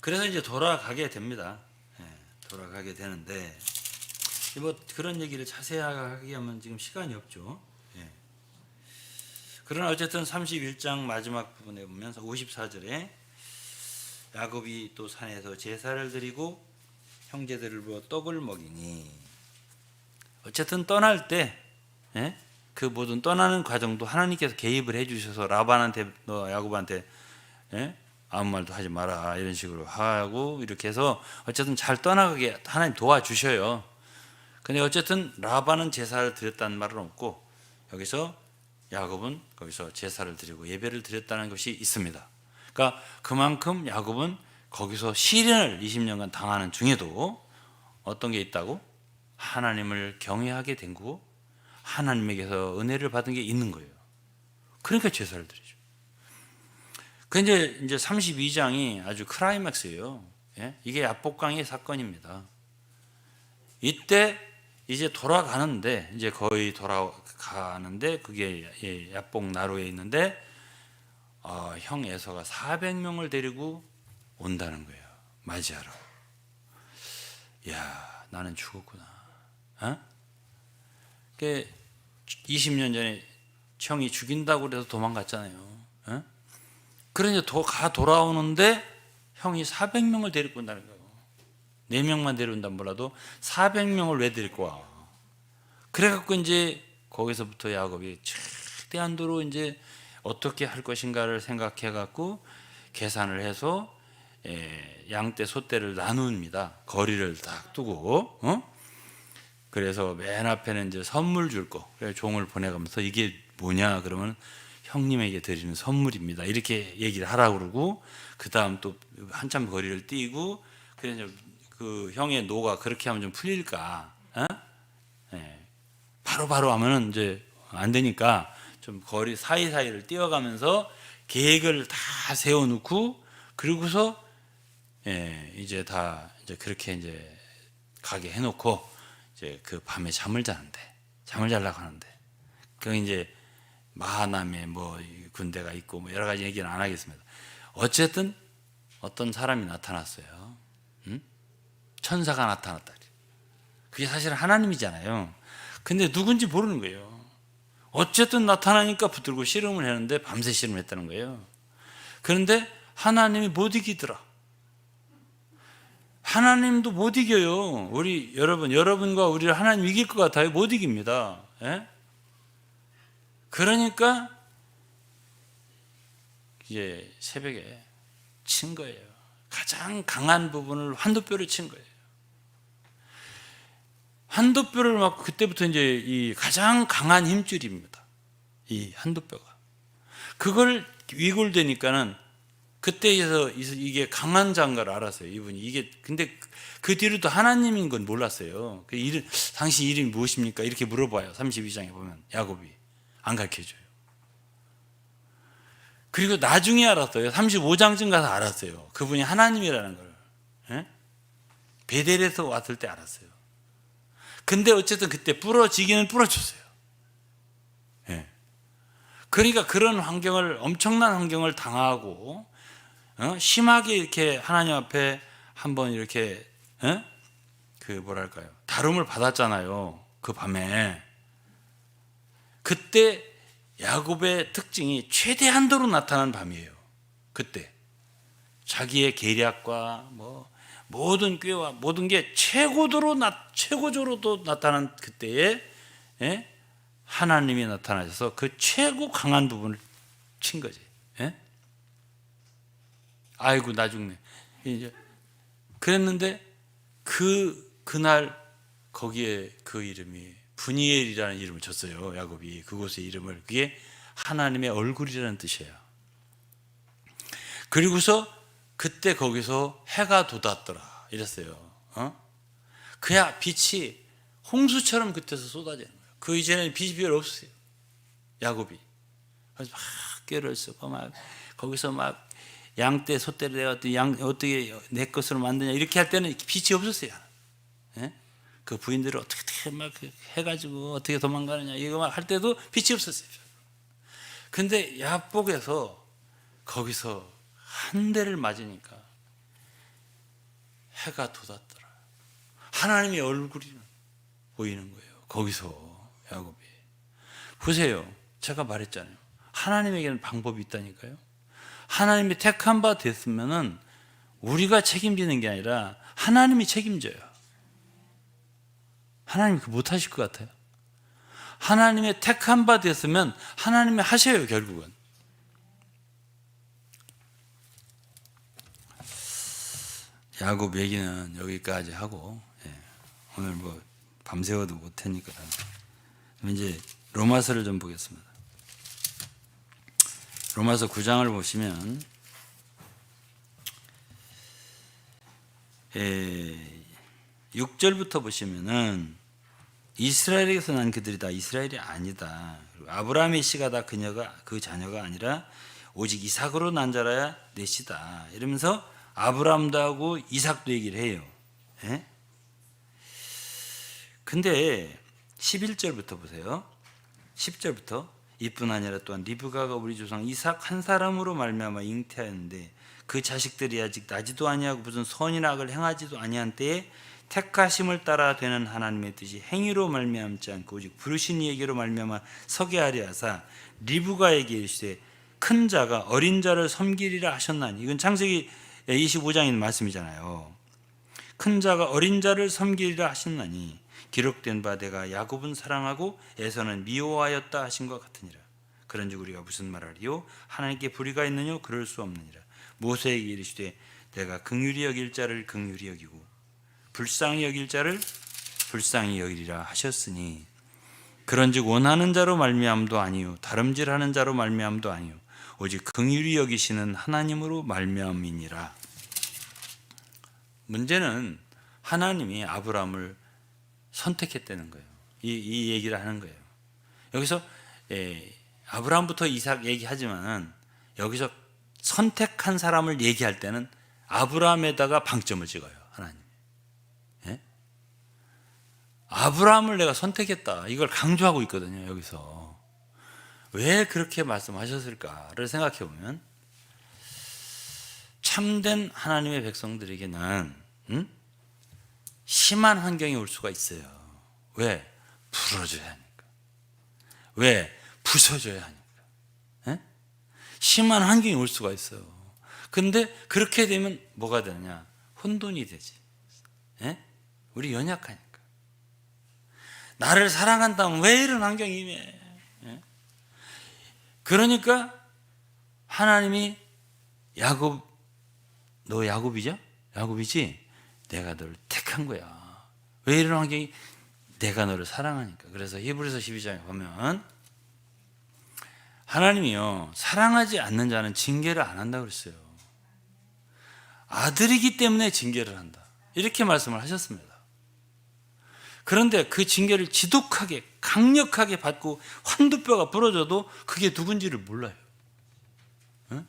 그래서 이제 돌아가게 됩니다. 돌아가게 되는데 뭐 그런 얘기를 자세하게 하면 지금 시간이 없죠. 그러나 어쨌든 31장 마지막 부분에 보면 54절에 야곱이 또 산에서 제사를 드리고 형제들을 부어 떡을 먹이니, 어쨌든 떠날 때 그 모든 떠나는 과정도 하나님께서 개입을 해주셔서 라반한테, 너 야곱한테 아무 말도 하지 마라 이런 식으로 하고 이렇게 해서 어쨌든 잘 떠나가게 하나님 도와주셔요. 근데 어쨌든 라반은 제사를 드렸다는 말은 없고, 여기서 야곱은 거기서 제사를 드리고 예배를 드렸다는 것이 있습니다. 그러니까 그만큼 야곱은 거기서 시련을 20년간 당하는 중에도 어떤 게 있다고? 하나님을 경외하게 된 거고 하나님에게서 은혜를 받은 게 있는 거예요. 그러니까 제사를 드리죠. 근데 이제 32장이 아주 클라이맥스예요. 이게 야복강의 사건입니다. 이때 이제 돌아가는데, 이제 거의 돌아가는데 그게 야복 나루에 있는데 형 에서가 400명을 데리고 온다는 거예요. 맞이하러. 야, 나는 죽었구나. 20년 전에 형이 죽인다고 그래서 도망갔잖아요. 그러니까 돌아오는데 형이 400명을 데리고 온다는 거예요. 4명만 데려온다 몰라도 400명을 왜 데리고 와? 그래갖고 이제 거기서부터 야곱이 최대한도로 이제 어떻게 할 것인가를 생각해갖고 계산을 해서 양떼 소떼를 나눕니다. 거리를 딱 두고. 그래서 맨 앞에는 이제 선물 줄 거. 그래서 종을 보내가면서 이게 뭐냐 그러면 형님에게 드리는 선물입니다. 이렇게 얘기를 하라고 그러고, 그 다음 또 한참 거리를 뛰고, 그래서 그 형의 노가 그렇게 하면 좀 풀릴까? 바로 하면은 이제 안 되니까 좀 거리 사이사이를 뛰어가면서 계획을 다 세워놓고, 그리고서 이제 다 이제 그렇게 이제 가게 해놓고 이제 그 밤에 잠을 자려고 하는데, 그 이제 마하남에 뭐 군대가 있고 뭐 여러 가지 얘기는 안 하겠습니다. 어쨌든 어떤 사람이 나타났어요. 천사가 나타났다. 그게 사실은 하나님이잖아요. 근데 누군지 모르는 거예요. 어쨌든 나타나니까 붙들고 씨름을 했는데 밤새 씨름을 했다는 거예요. 그런데 하나님이 못 이기더라. 하나님도 못 이겨요. 우리 여러분과 우리를 하나님 이길 것 같아요? 못 이깁니다. 그러니까 이제 새벽에 친 거예요. 가장 강한 부분을 환도뼈를 친 거예요. 환도뼈를 막 그때부터 이제 이 가장 강한 힘줄입니다. 이 환도뼈가. 그걸 위골되니까는 그때에서 이게 강한 자인 걸 알았어요. 이분이 이게 근데 그 뒤로도 하나님인 건 몰랐어요. 그 이름, 당신 이름이 무엇입니까? 이렇게 물어봐요. 32장에 보면 야곱이 안 가르쳐줘요. 그리고 나중에 알았어요. 35장쯤 가서 알았어요. 그분이 하나님이라는 걸. 예? 베델에서 왔을 때 알았어요. 근데 어쨌든 그때 부러지기는 부러졌어요. 예. 그러니까 그런 환경을, 엄청난 환경을 당하고 심하게 이렇게 하나님 앞에 한번 이렇게 그 뭐랄까요, 다름을 받았잖아요. 그 밤에. 그때 야곱의 특징이 최대한도로 나타난 밤이에요. 그때 자기의 계략과 뭐 모든 꾀와 모든 게 최고조로도 나타난 그때에 하나님이 나타나셔서 그 최고 강한 부분을 친 거지. 아이고 나 죽네. 이제 그랬는데 그날 거기에 그 이름이 브니엘이라는 이름을 줬어요. 야곱이 그곳의 이름을. 그게 하나님의 얼굴이라는 뜻이에요. 그리고서 그때 거기서 해가 돋았더라 이랬어요. 그야 빛이 홍수처럼 그때서 쏟아지는 거예요. 그 이전에는 빛이 별로 없어요. 야곱이. 그래서 막 꾀를 쓰고 막 거기서 막 양떼 소떼를 내가 양 어떻게 내 것으로 만드냐 이렇게 할 때는 빛이 없었어요. 그 부인들을 어떻게 막 해가지고 어떻게 도망가느냐 이거 막 할 때도 빛이 없었어요. 근데 야복에서 거기서 한 대를 맞으니까 해가 돋았더라. 하나님의 얼굴이 보이는 거예요. 거기서 야곱이. 보세요. 제가 말했잖아요. 하나님에게는 방법이 있다니까요. 하나님이 택한 바 됐으면은 우리가 책임지는 게 아니라 하나님이 책임져요. 하나님이 그 못하실 것 같아요. 하나님의 택한 바 됐으면 하나님이 하셔요. 결국은. 야곱 얘기는 여기까지 하고 오늘 뭐 밤새워도 못하니까 이제 로마서를 좀 보겠습니다. 로마서 9장을 보시면 6절부터 보시면은 이스라엘에게서 난 그들이 다 이스라엘이 아니다. 아브라함의 씨가 다 그 자녀가 아니라 오직 이삭으로 난 자라야 넷이다. 이러면서 아브라함도 하고 이삭도 얘기를 해요. 근데 11절부터 보세요. 10절부터 이뿐 아니라 또한 리브가가 우리 조상 이삭 한 사람으로 말미암아 잉태하였는데 그 자식들이 아직 나지도 아니하고 무슨 선이나 악을 행하지도 아니한 때에 택하심을 따라 되는 하나님의 뜻이 행위로 말미암지 않고 오직 부르신 이에게로 말미암아 서게 하려 하사 리브가에게 이르시되 큰 자가 어린 자를 섬기리라 하셨나니. 이건 창세기 25장에 있는 말씀이잖아요. 큰 자가 어린 자를 섬기리라 하셨나니 기록된 바 내가 야곱은 사랑하고 에서는 미워하였다 하신 것 같으니라. 그런즉 우리가 무슨 말하리요? 하나님께 불의가 있느뇨? 그럴 수 없느니라. 모세에게 이르시되 내가 긍휼히 여길 자를 긍휼히 여기고 불쌍히 여길 자를 불쌍히 여기리라 하셨으니 그런즉 원하는 자로 말미암도 아니요 다름질하는 자로 말미암도 아니요 오직 긍휼히 여기시는 하나님으로 말미암이니라. 문제는 하나님이 아브라함을 선택했다는 거예요. 이 얘기를 하는 거예요. 여기서 아브라함부터 이삭 얘기하지만 여기서 선택한 사람을 얘기할 때는 아브라함에다가 방점을 찍어요. 하나님. 아브라함을 내가 선택했다. 이걸 강조하고 있거든요. 여기서. 왜 그렇게 말씀하셨을까를 생각해 보면 참된 하나님의 백성들에게는 심한 환경이 올 수가 있어요. 왜? 부러져야 하니까. 왜? 부서져야 하니까. 심한 환경이 올 수가 있어요. 근데 그렇게 되면 뭐가 되느냐? 혼돈이 되지. 우리 연약하니까. 나를 사랑한다면 왜 이런 환경이 임해? 그러니까 하나님이 야곱, 너 야곱이죠? 야곱이지? 내가 너를 택한 거야. 왜 이런 환경이? 내가 너를 사랑하니까. 그래서 히브리서 12장에 보면 하나님이요, 사랑하지 않는 자는 징계를 안 한다고 그랬어요. 아들이기 때문에 징계를 한다, 이렇게 말씀을 하셨습니다. 그런데 그 징계를 지독하게 강력하게 받고 환두뼈가 부러져도 그게 누군지를 몰라요. 응?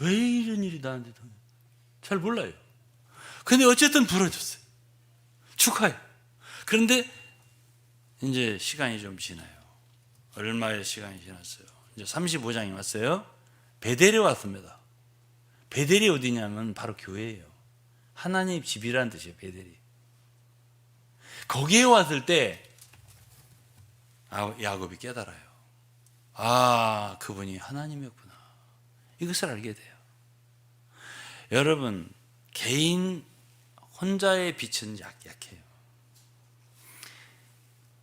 왜 이런 일이 나한테 잘 몰라요. 근데 어쨌든 부러졌어요. 축하해요. 그런데 이제 시간이 좀 지나요. 얼마의 시간이 지났어요. 이제 35장이 왔어요. 베델에 왔습니다. 베델이 어디냐면 바로 교회예요. 하나님 집이라는 뜻이에요. 베델이. 거기에 왔을 때 야곱이 깨달아요. 아, 그분이 하나님이었구나. 이것을 알게 돼요. 여러분, 개인 혼자의 빛은 약해요.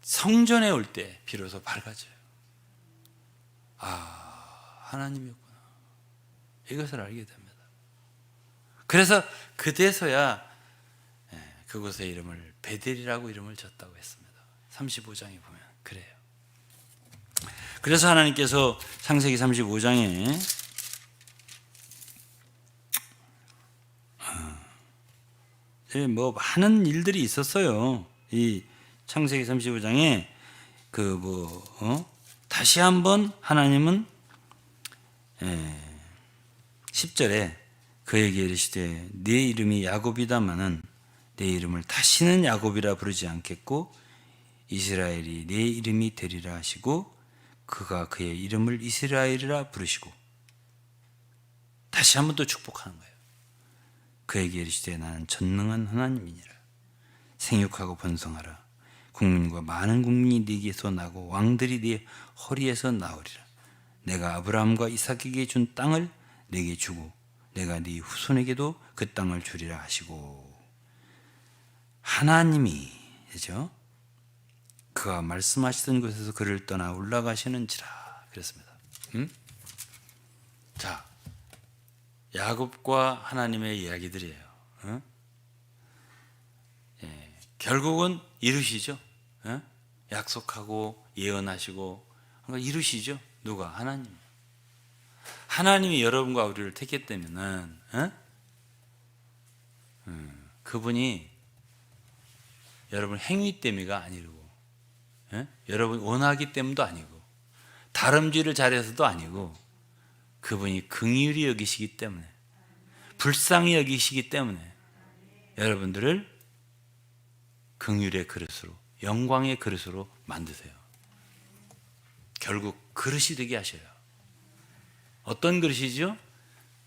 성전에 올 때 비로소 밝아져요. 아, 하나님이었구나. 이것을 알게 됩니다. 그래서 그때서야 그곳의 이름을 베델이라고 이름을 졌다고 했습니다. 35장에 보면 그래요. 그래서 하나님께서 창세기 35장에 뭐 많은 일들이 있었어요. 이 창세기 35장에 다시 한번 하나님은 10절에 그에게 이르시되 네 이름이 야곱이다마는 내 이름을 다시는 야곱이라 부르지 않겠고 이스라엘이 내 이름이 되리라 하시고 그가 그의 이름을 이스라엘이라 부르시고 다시 한번 또 축복하는 거예요. 그에게 이르시되 나는 전능한 하나님이니라. 생육하고 번성하라. 국민과 많은 국민이 네게서 나고 왕들이 네 허리에서 나오리라. 내가 아브라함과 이삭에게 준 땅을 네게 주고 내가 네 후손에게도 그 땅을 주리라 하시고 하나님이 그죠? 그가 말씀하시던 곳에서 그를 떠나 올라가시는지라 그랬습니다. 자, 야곱과 하나님의 이야기들이에요. 결국은 이루시죠. 약속하고 예언하시고 이루시죠. 누가? 하나님. 하나님이 여러분과 우리를 택했다면은 그분이 여러분 행위 때문에가 아니고 여러분 원하기 때문도 아니고 다름질을 잘해서도 아니고 그분이 긍휼히 여기시기 때문에 불쌍히 여기시기 때문에 여러분들을 긍휼의 그릇으로 영광의 그릇으로 만드세요. 결국 그릇이 되게 하셔요. 어떤 그릇이죠?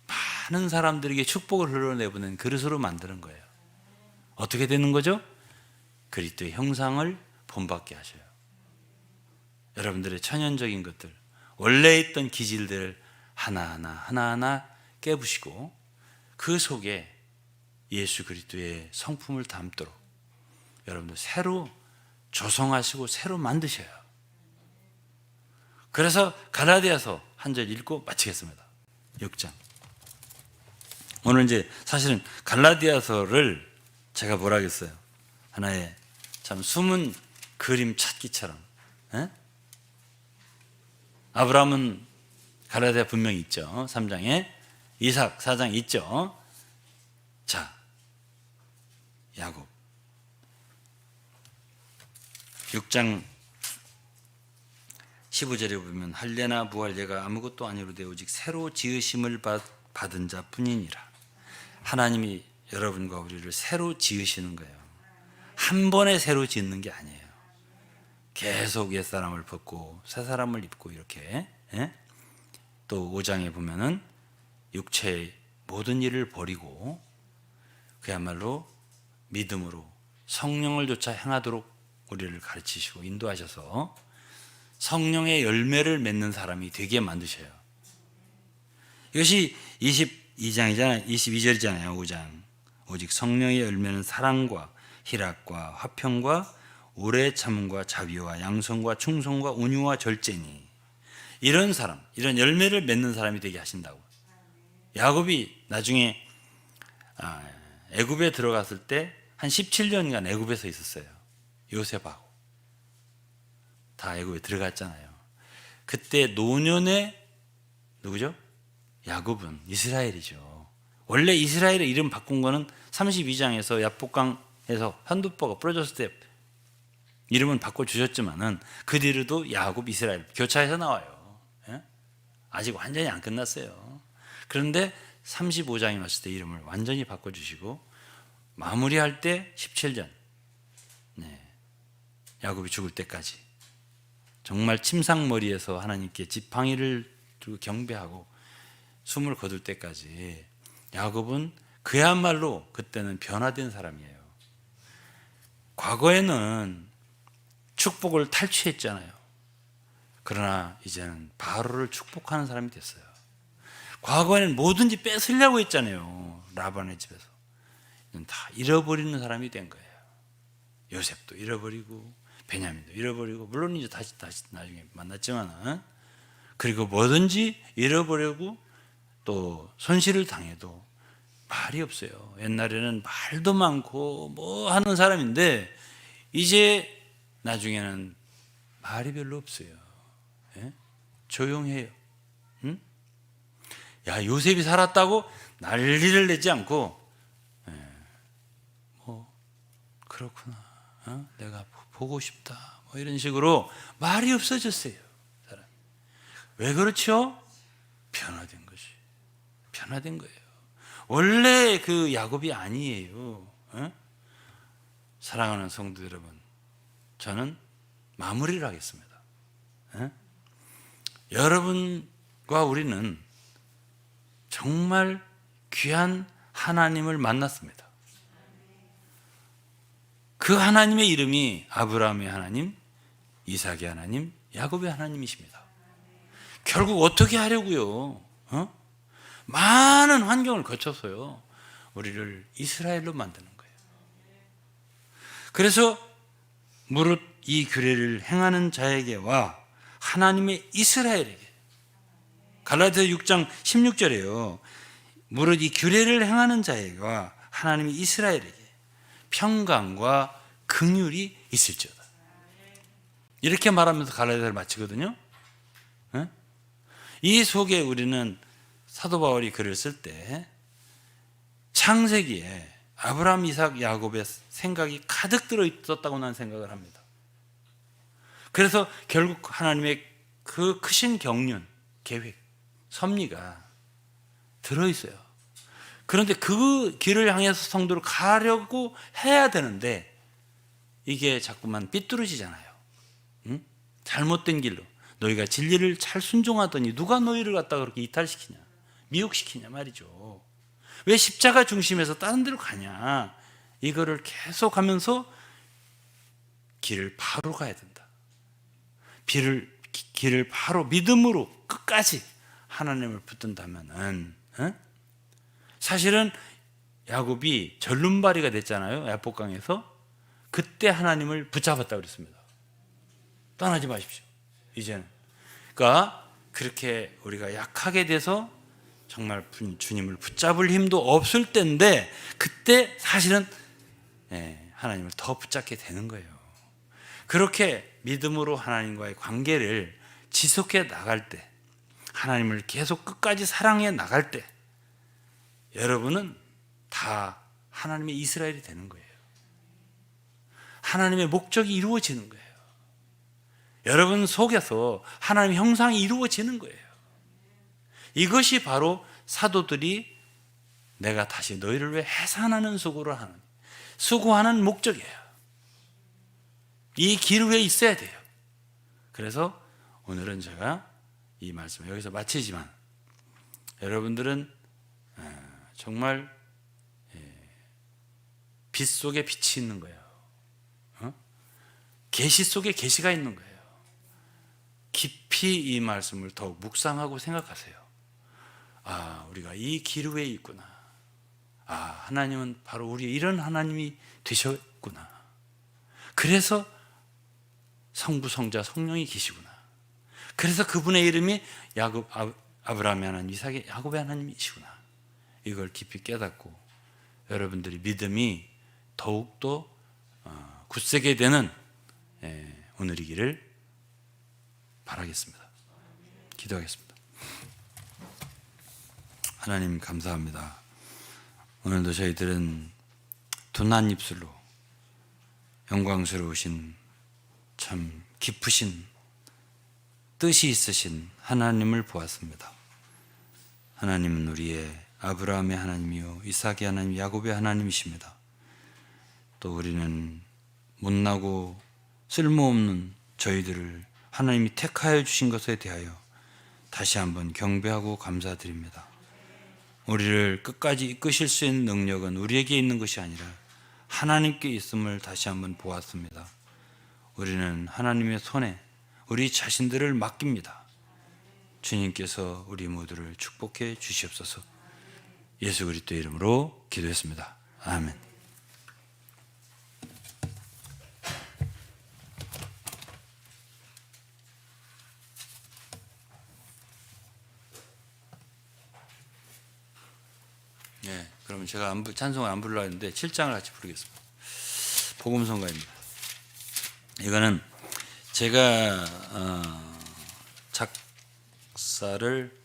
많은 사람들에게 축복을 흘러내보낸 그릇으로 만드는 거예요. 어떻게 되는 거죠? 그리스도의 형상을 본받게 하셔요. 여러분들의 천연적인 것들, 원래 있던 기질들을 하나하나 깨부시고 그 속에 예수 그리스도의 성품을 담도록 여러분들 새로 조성하시고 새로 만드셔요. 그래서 갈라디아서 한 절 읽고 마치겠습니다. 6장. 오늘 이제 사실은 갈라디아서를 제가 뭐라 하겠어요? 하나의 참 숨은 그림 찾기처럼. 아브라함은 갈라디아 분명히 있죠. 3장에. 이삭 4장 있죠. 자, 야곱 6장 15절에 보면 할례나 부활례가 아무것도 아니로되 오직 새로 지으심을 받은 자뿐이니라. 하나님이 여러분과 우리를 새로 지으시는 거예요. 한 번에 새로 짓는 게 아니에요. 계속 옛사람을 벗고 새 사람을 입고 이렇게. 또 5장에 보면은 육체의 모든 일을 버리고 그야말로 믿음으로 성령을 쫓아 행하도록 우리를 가르치시고 인도하셔서 성령의 열매를 맺는 사람이 되게 만드셔요. 이것이 22장이잖아요. 22절이잖아요. 5장. 오직 성령의 열매는 사랑과 희락과 화평과 오래 참음과 자비와 양선과 충성과 온유와 절제니 이런 사람, 이런 열매를 맺는 사람이 되게 하신다고. 야곱이 나중에 애굽에 들어갔을 때 한 17년간 애굽에서 있었어요. 요셉하고 다 애굽에 들어갔잖아요. 그때 노년의 누구죠? 야곱은 이스라엘이죠. 원래 이스라엘의 이름 바꾼 거는 32장에서 야복강에서 한두포가 부러졌을 때 이름은 바꿔주셨지만은 그 뒤로도 야곱 이스라엘 교차해서 나와요. 예? 아직 완전히 안 끝났어요. 그런데 35장에 왔을 때 이름을 완전히 바꿔주시고 마무리할 때 17년 야곱이 죽을 때까지 정말 침상머리에서 하나님께 지팡이를 들고 경배하고 숨을 거둘 때까지 야곱은 그야말로 그때는 변화된 사람이에요. 과거에는 축복을 탈취했잖아요. 그러나 이제는 바로를 축복하는 사람이 됐어요. 과거에는 뭐든지 뺏으려고 했잖아요. 라반의 집에서. 이제는 다 잃어버리는 사람이 된 거예요. 요셉도 잃어버리고 베냐민도 잃어버리고 물론 이제 다시 나중에 만났지만 그리고 뭐든지 잃어버리고 또 손실을 당해도 말이 없어요. 옛날에는 말도 많고 뭐 하는 사람인데 이제 나중에는 말이 별로 없어요. 예? 조용해요. 응? 야, 요셉이 살았다고 난리를 내지 않고 뭐 그렇구나. 내가 보고 싶다. 뭐 이런 식으로 말이 없어졌어요. 사람. 왜 그렇죠? 변화된 것이. 변화된 거예요. 원래 그 야곱이 아니에요. 사랑하는 성도 여러분, 저는 마무리를 하겠습니다. 여러분과 우리는 정말 귀한 하나님을 만났습니다. 그 하나님의 이름이 아브라함의 하나님, 이삭의 하나님, 야곱의 하나님이십니다. 결국 어떻게 하려고요? 많은 환경을 거쳐서요 우리를 이스라엘로 만드는 거예요. 그래서 무릇 이 규례를 행하는 자에게와 하나님의 이스라엘에게, 갈라디아서 6장 16절에요 무릇 이 규례를 행하는 자에게와 하나님의 이스라엘에게 평강과 긍휼이 있을지어다. 이렇게 말하면서 갈라디아를 마치거든요. 이 속에 우리는 사도 바울이 글을 쓸 때 창세기에 아브라함, 이삭, 야곱의 생각이 가득 들어 있었다고 난 생각을 합니다. 그래서 결국 하나님의 그 크신 경륜, 계획, 섭리가 들어있어요. 그런데 그 길을 향해서 성도를 가려고 해야 되는데 이게 자꾸만 삐뚤어지잖아요. 응? 잘못된 길로. 너희가 진리를 잘 순종하더니 누가 너희를 갖다가 그렇게 이탈시키냐, 미혹시키냐 말이죠. 왜 십자가 중심에서 다른 데로 가냐. 이거를 계속 하면서 길을 바로 가야 된다. 길을 바로 믿음으로 끝까지 하나님을 붙든다면은 사실은 야곱이 절름발이가 됐잖아요. 야복강에서. 그때 하나님을 붙잡았다 그랬습니다. 떠나지 마십시오. 이제는. 그러니까 그렇게 우리가 약하게 돼서 정말 주님을 붙잡을 힘도 없을 때인데 그때 사실은 하나님을 더 붙잡게 되는 거예요. 그렇게 믿음으로 하나님과의 관계를 지속해 나갈 때, 하나님을 계속 끝까지 사랑해 나갈 때 여러분은 다 하나님의 이스라엘이 되는 거예요. 하나님의 목적이 이루어지는 거예요. 여러분 속에서 하나님의 형상이 이루어지는 거예요. 이것이 바로 사도들이 내가 다시 너희를 위해 해산하는 수고하는 목적이에요. 이 길 위에 있어야 돼요. 그래서 오늘은 제가 이 말씀을 여기서 마치지만 여러분들은 정말 빛 속에 빛이 있는 거예요. 계시 속에 계시가 있는 거예요. 깊이 이 말씀을 더욱 묵상하고 생각하세요. 아, 우리가 이 길 위에 있구나. 아, 하나님은 바로 우리 이런 하나님이 되셨구나. 그래서 성부, 성자, 성령이 계시구나. 그래서 그분의 이름이 아브라함의 하나님, 이삭의 야곱의 하나님이시구나. 이걸 깊이 깨닫고 여러분들이 믿음이 더욱더 굳세게 되는 오늘이기를 바라겠습니다. 기도하겠습니다. 하나님 감사합니다. 오늘도 저희들은 둔한 입술로 영광스러우신 참 깊으신 뜻이 있으신 하나님을 보았습니다. 하나님은 우리의 아브라함의 하나님이요 이삭의 하나님, 야곱의 하나님이십니다. 또 우리는 못나고 쓸모없는 저희들을 하나님이 택하여 주신 것에 대하여 다시 한번 경배하고 감사드립니다. 우리를 끝까지 이끄실 수 있는 능력은 우리에게 있는 것이 아니라 하나님께 있음을 다시 한번 보았습니다. 우리는 하나님의 손에 우리 자신들을 맡깁니다. 주님께서 우리 모두를 축복해 주시옵소서. 예수 그리스도 이름으로 기도했습니다. 아멘. 네, 그러면 제가 찬송을 안 부르려 했는데 7장을 같이 부르겠습니다. 복음성가입니다. 이거는 제가 작사를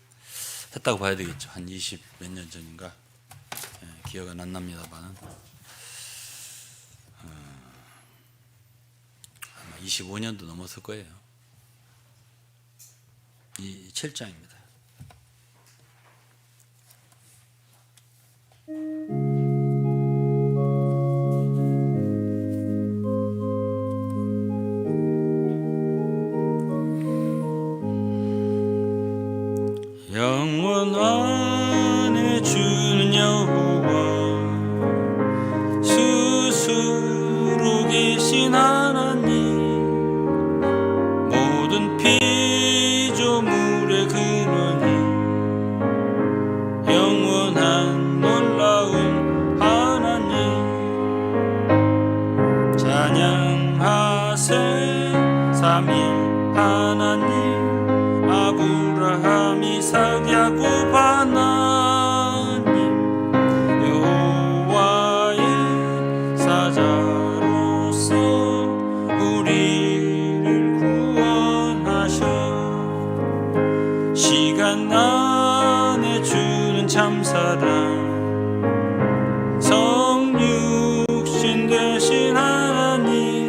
했다고 봐야 되겠죠. 한 20 몇 년 전인가. 기억은 안 납니다만 아마 25년도 넘었을 거예요. 이 7장입니다. 영원 안에 주는 여호와 스스로 계신 하나님 모든 피조물의 근원이 영원한 놀라운 하나님 찬양하세 삼위 하나님 아브라함 이삭 야곱 하나님 여호와의 사자로서 우리를 구원하셔 시간 안에 주는 참사랑 성육신 되신 하나님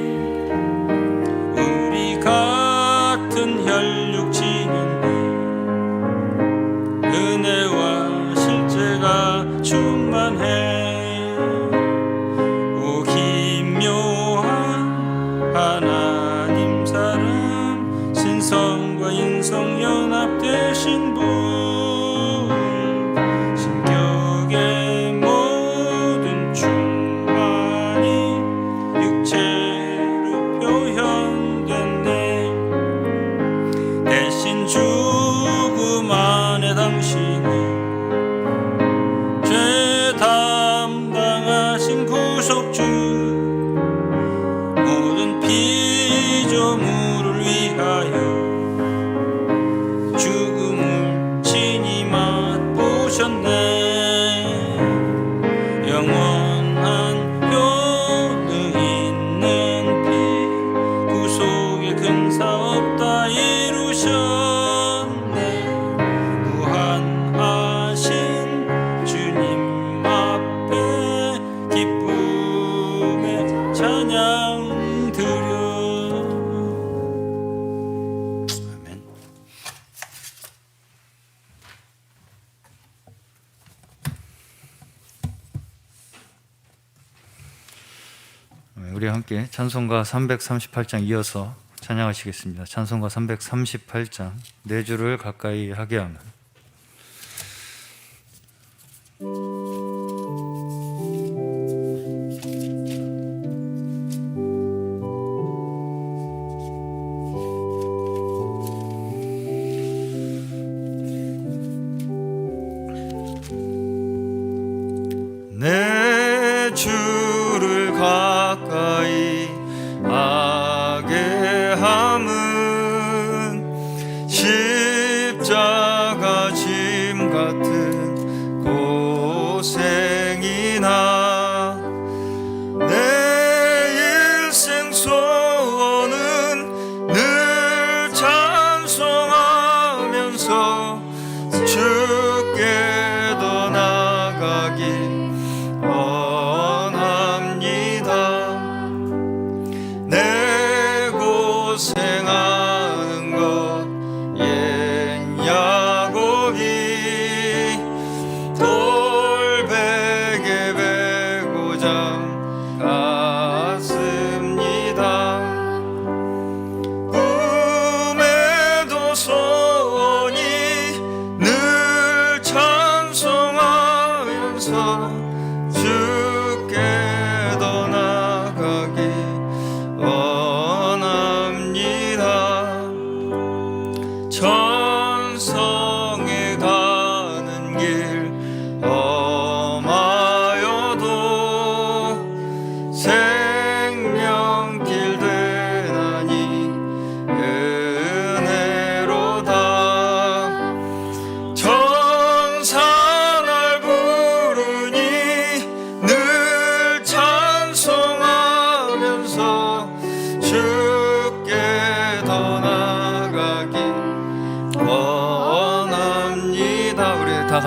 우리 같은 혈육 지는데 은혜와 실제가 충만해 오 기묘한 하나님 사랑 신성과 인성 연합되신 분 신격의 모든 충만이 육체로 표현됐네 대신 죽음 안에 당신은 죄 담당하신 구속주 모든 피조물을 위하여 죽음을 친히 맛보셨네 영원한 효능 있는 피 구속의 큰 사업 다 이루셨네 무한하신 주님 앞에 기쁨의 찬양 드려 아멘. 우리 함께 찬송가 338장 이어서 찬양하시겠습니다. 찬송가 338장 내 주를 가까이 하게 하면 내 주를 가까이 하게 함은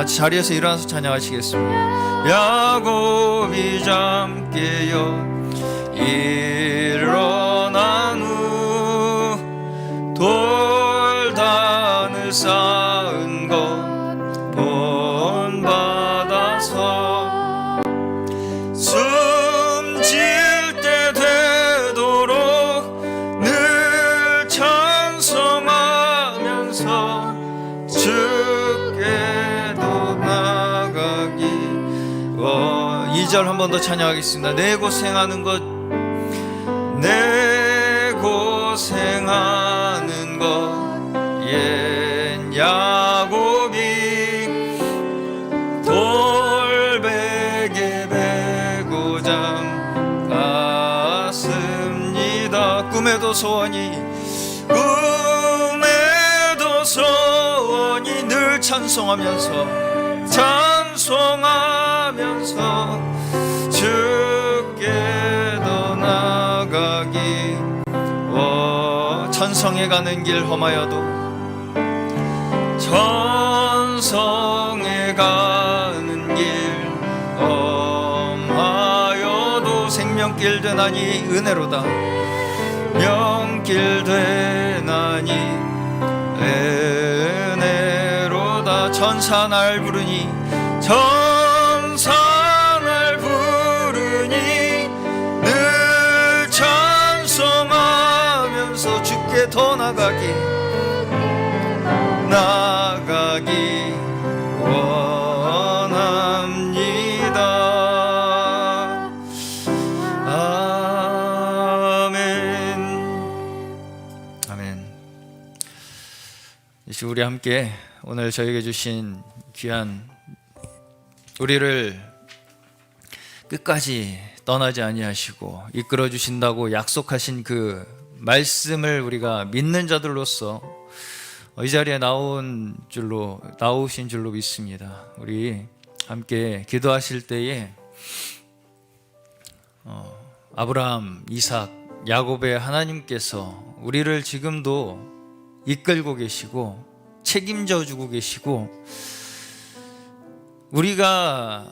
같이 자리에서 일어나서 찬양하시겠습니다. 야곱이 잠 깨어 일어난 후 돌단을 쌓은 것 본받아서 숨질 때 되도록 늘 찬송하면서 주께도 나가기. 2절 한 번 더 찬양하겠습니다. 내 고생하는 것, 내 고생하는 것, 옛 야곱이 돌베개 베고장 갔습니다. 꿈에도 소원이 늘 찬송하면서 주께도 나가기. 천성에 가는 길 험하여도, 천성에 가는 길 험하여도 생명길 되나니 은혜로다. 명길 되나니 은혜로다. 천사 날 부르니, 천사 날 부르니 늘 찬송하면서 주께 더 나가기 원합니다. 아멘. 아멘. 이제 우리 함께 오늘 저에게 주신 귀한, 우리를 끝까지 떠나지 아니하시고 이끌어 주신다고 약속하신 그 말씀을 우리가 믿는 자들로서 이 자리에 나오신 줄로 믿습니다. 우리 함께 기도하실 때에 아브라함, 이삭, 야곱의 하나님께서 우리를 지금도 이끌고 계시고 책임져 주고 계시고, 우리가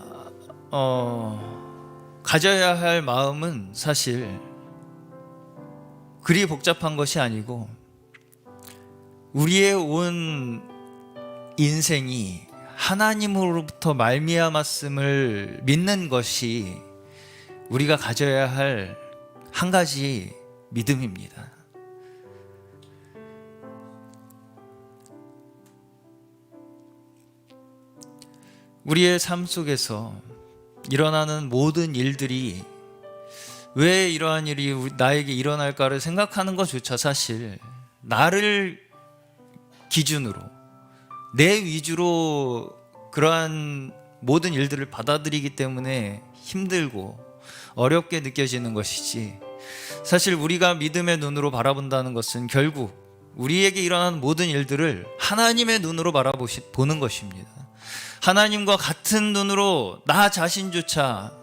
가져야 할 마음은 사실 그리 복잡한 것이 아니고, 우리의 온 인생이 하나님으로부터 말미암았음을 믿는 것이 우리가 가져야 할 한 가지 믿음입니다. 우리의 삶 속에서 일어나는 모든 일들이 왜 이러한 일이 나에게 일어날까를 생각하는 것조차 사실 나를 기준으로, 내 위주로 그러한 모든 일들을 받아들이기 때문에 힘들고 어렵게 느껴지는 것이지, 사실 우리가 믿음의 눈으로 바라본다는 것은 결국 우리에게 일어나는 모든 일들을 하나님의 눈으로 보는 것입니다. 하나님과 같은 눈으로 나 자신조차,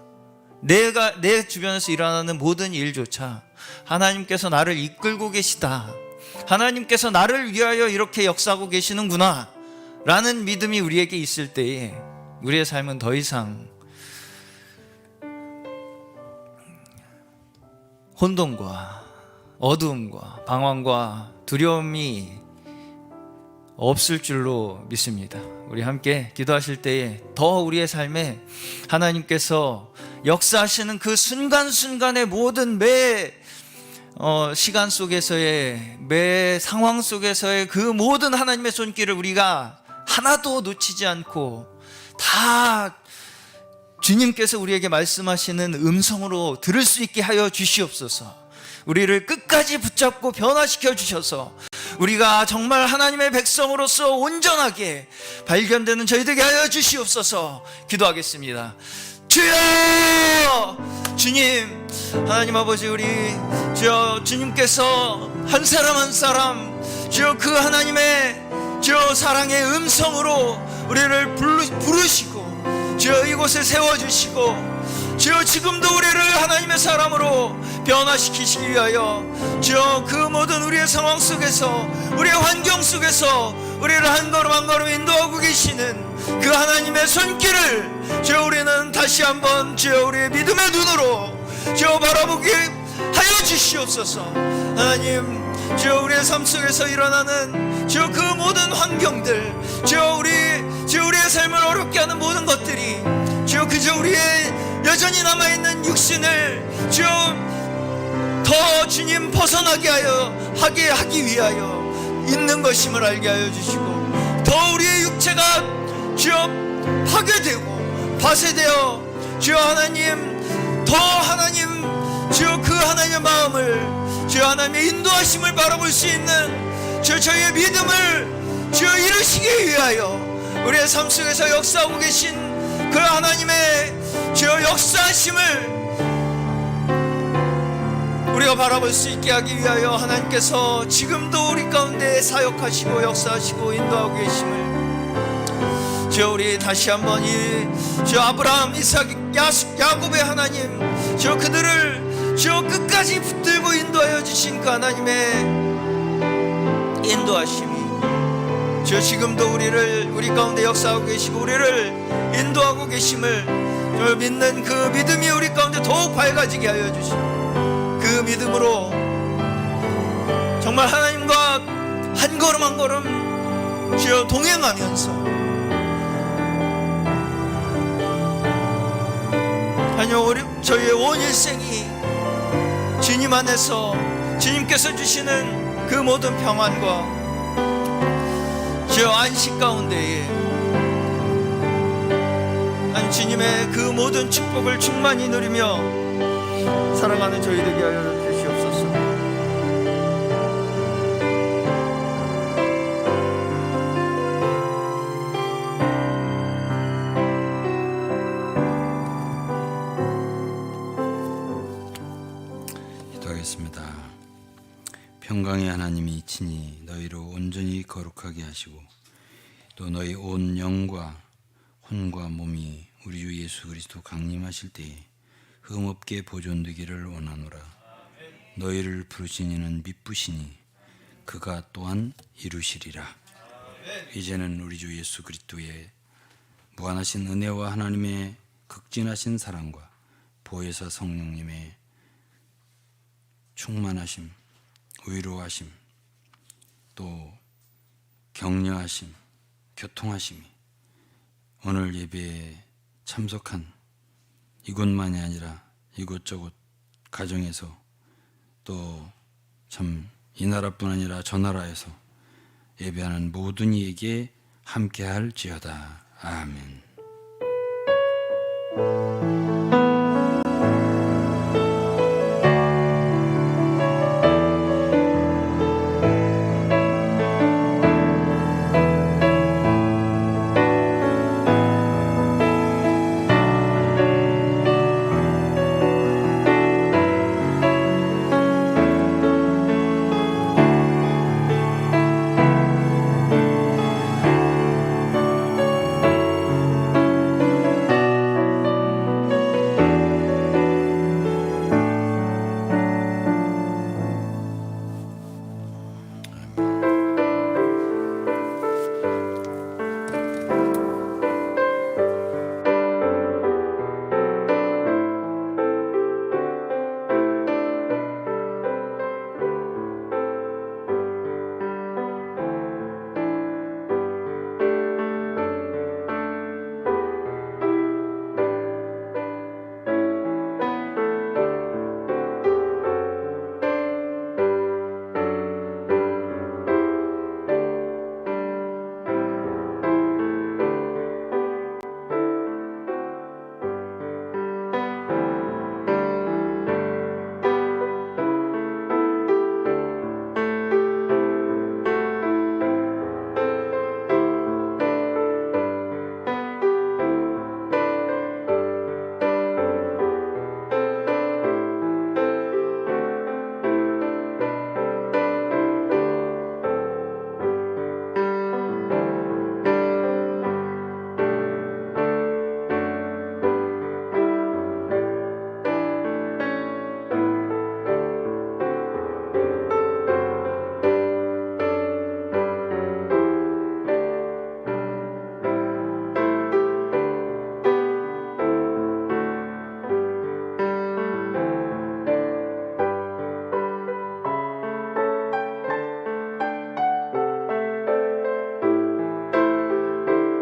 내 주변에서 일어나는 모든 일조차 하나님께서 나를 이끌고 계시다, 하나님께서 나를 위하여 이렇게 역사하고 계시는구나 라는 믿음이 우리에게 있을 때에 우리의 삶은 더 이상 혼돈과 어두움과 방황과 두려움이 없을 줄로 믿습니다. 우리 함께 기도하실 때에 더 우리의 삶에 하나님께서 역사하시는 그 순간순간의 모든 매 시간 속에서의, 매 상황 속에서의 그 모든 하나님의 손길을 우리가 하나도 놓치지 않고 다 주님께서 우리에게 말씀하시는 음성으로 들을 수 있게 하여 주시옵소서. 우리를 끝까지 붙잡고 변화시켜 주셔서 우리가 정말 하나님의 백성으로서 온전하게 발견되는 저희들에게 하여 주시옵소서. 기도하겠습니다. 주여! 주님, 하나님 아버지, 우리 주여, 주님께서 한 사람 한 사람 주여 그 하나님의 주여 사랑의 음성으로 우리를 부르시고 주여 이곳에 세워주시고 주여 지금도 우리를 하나님의 사람으로 변화시키시기 위하여 주여 그 모든 우리의 상황 속에서, 우리의 환경 속에서 우리를 한 걸음 한 걸음 인도하고 계시는 그 하나님의 손길을 주여 우리는 다시 한번 주여 우리의 믿음의 눈으로 주여 바라보게 하여 주시옵소서. 하나님 주여 우리의 삶 속에서 일어나는 주여 그 모든 환경들, 주여 우리의 삶을 어렵게 하는 모든 것들이 주여 그저 우리의 여전히 남아있는 육신을 주여 더 주님 벗어나게 하기 위하여 있는 것임을 알게 하여 주시고, 더 우리의 육체가 주여 파괴되고 파쇄되어 주여 하나님 더 하나님 주여 그 하나님의 마음을 주여 하나님의 인도하심을 바라볼 수 있는 주여 저희의 믿음을 주여 이루시기 위하여 우리의 삶 속에서 역사하고 계신 그 하나님의 주여 역사하심을 우리가 바라볼 수 있게 하기 위하여 하나님께서 지금도 우리 가운데 사역하시고 역사하시고 인도하고 계심을 주여 우리 다시 한번 주여 아브라함, 이삭, 야곱의 하나님 주여 그들을 주여 끝까지 붙들고 인도하여 주신 그 하나님의 인도하심이 주여 지금도 우리 가운데 역사하고 계시고 우리를 인도하고 계심을 주여 믿는 그 믿음이 우리 가운데 더욱 밝아지게 하여 주시고, 그 믿음으로 정말 하나님과 한 걸음 한 걸음 주여 동행하면서 하나님 저희의 온 일생이 주님 안에서 주님께서 주시는 그 모든 평안과 주여 안식 가운데에 한 주님의 그 모든 축복을 충만히 누리며 살아가는 저희 되게 하여 주시옵소서. 기도하겠습니다. 평강의 하나님이 친히 너희를 온전히 거룩하게 하시고 또 너희 온 영과 혼과 몸이 우리 주 예수 그리스도 강림하실 때에 흠없게 보존되기를 원하노라. 너희를 부르신 이는 미쁘시니 그가 또한 이루시리라. 이제는 우리 주 예수 그리스도의 무한하신 은혜와 하나님의 극진하신 사랑과 보혜사 성령님의 충만하심, 위로하심, 또 격려하심, 교통하심이 오늘 예배에 참석한 이곳만이 아니라 이곳저곳 가정에서 또 참 이 나라뿐 아니라 저 나라에서 예배하는 모든 이에게 함께할지어다. 아멘.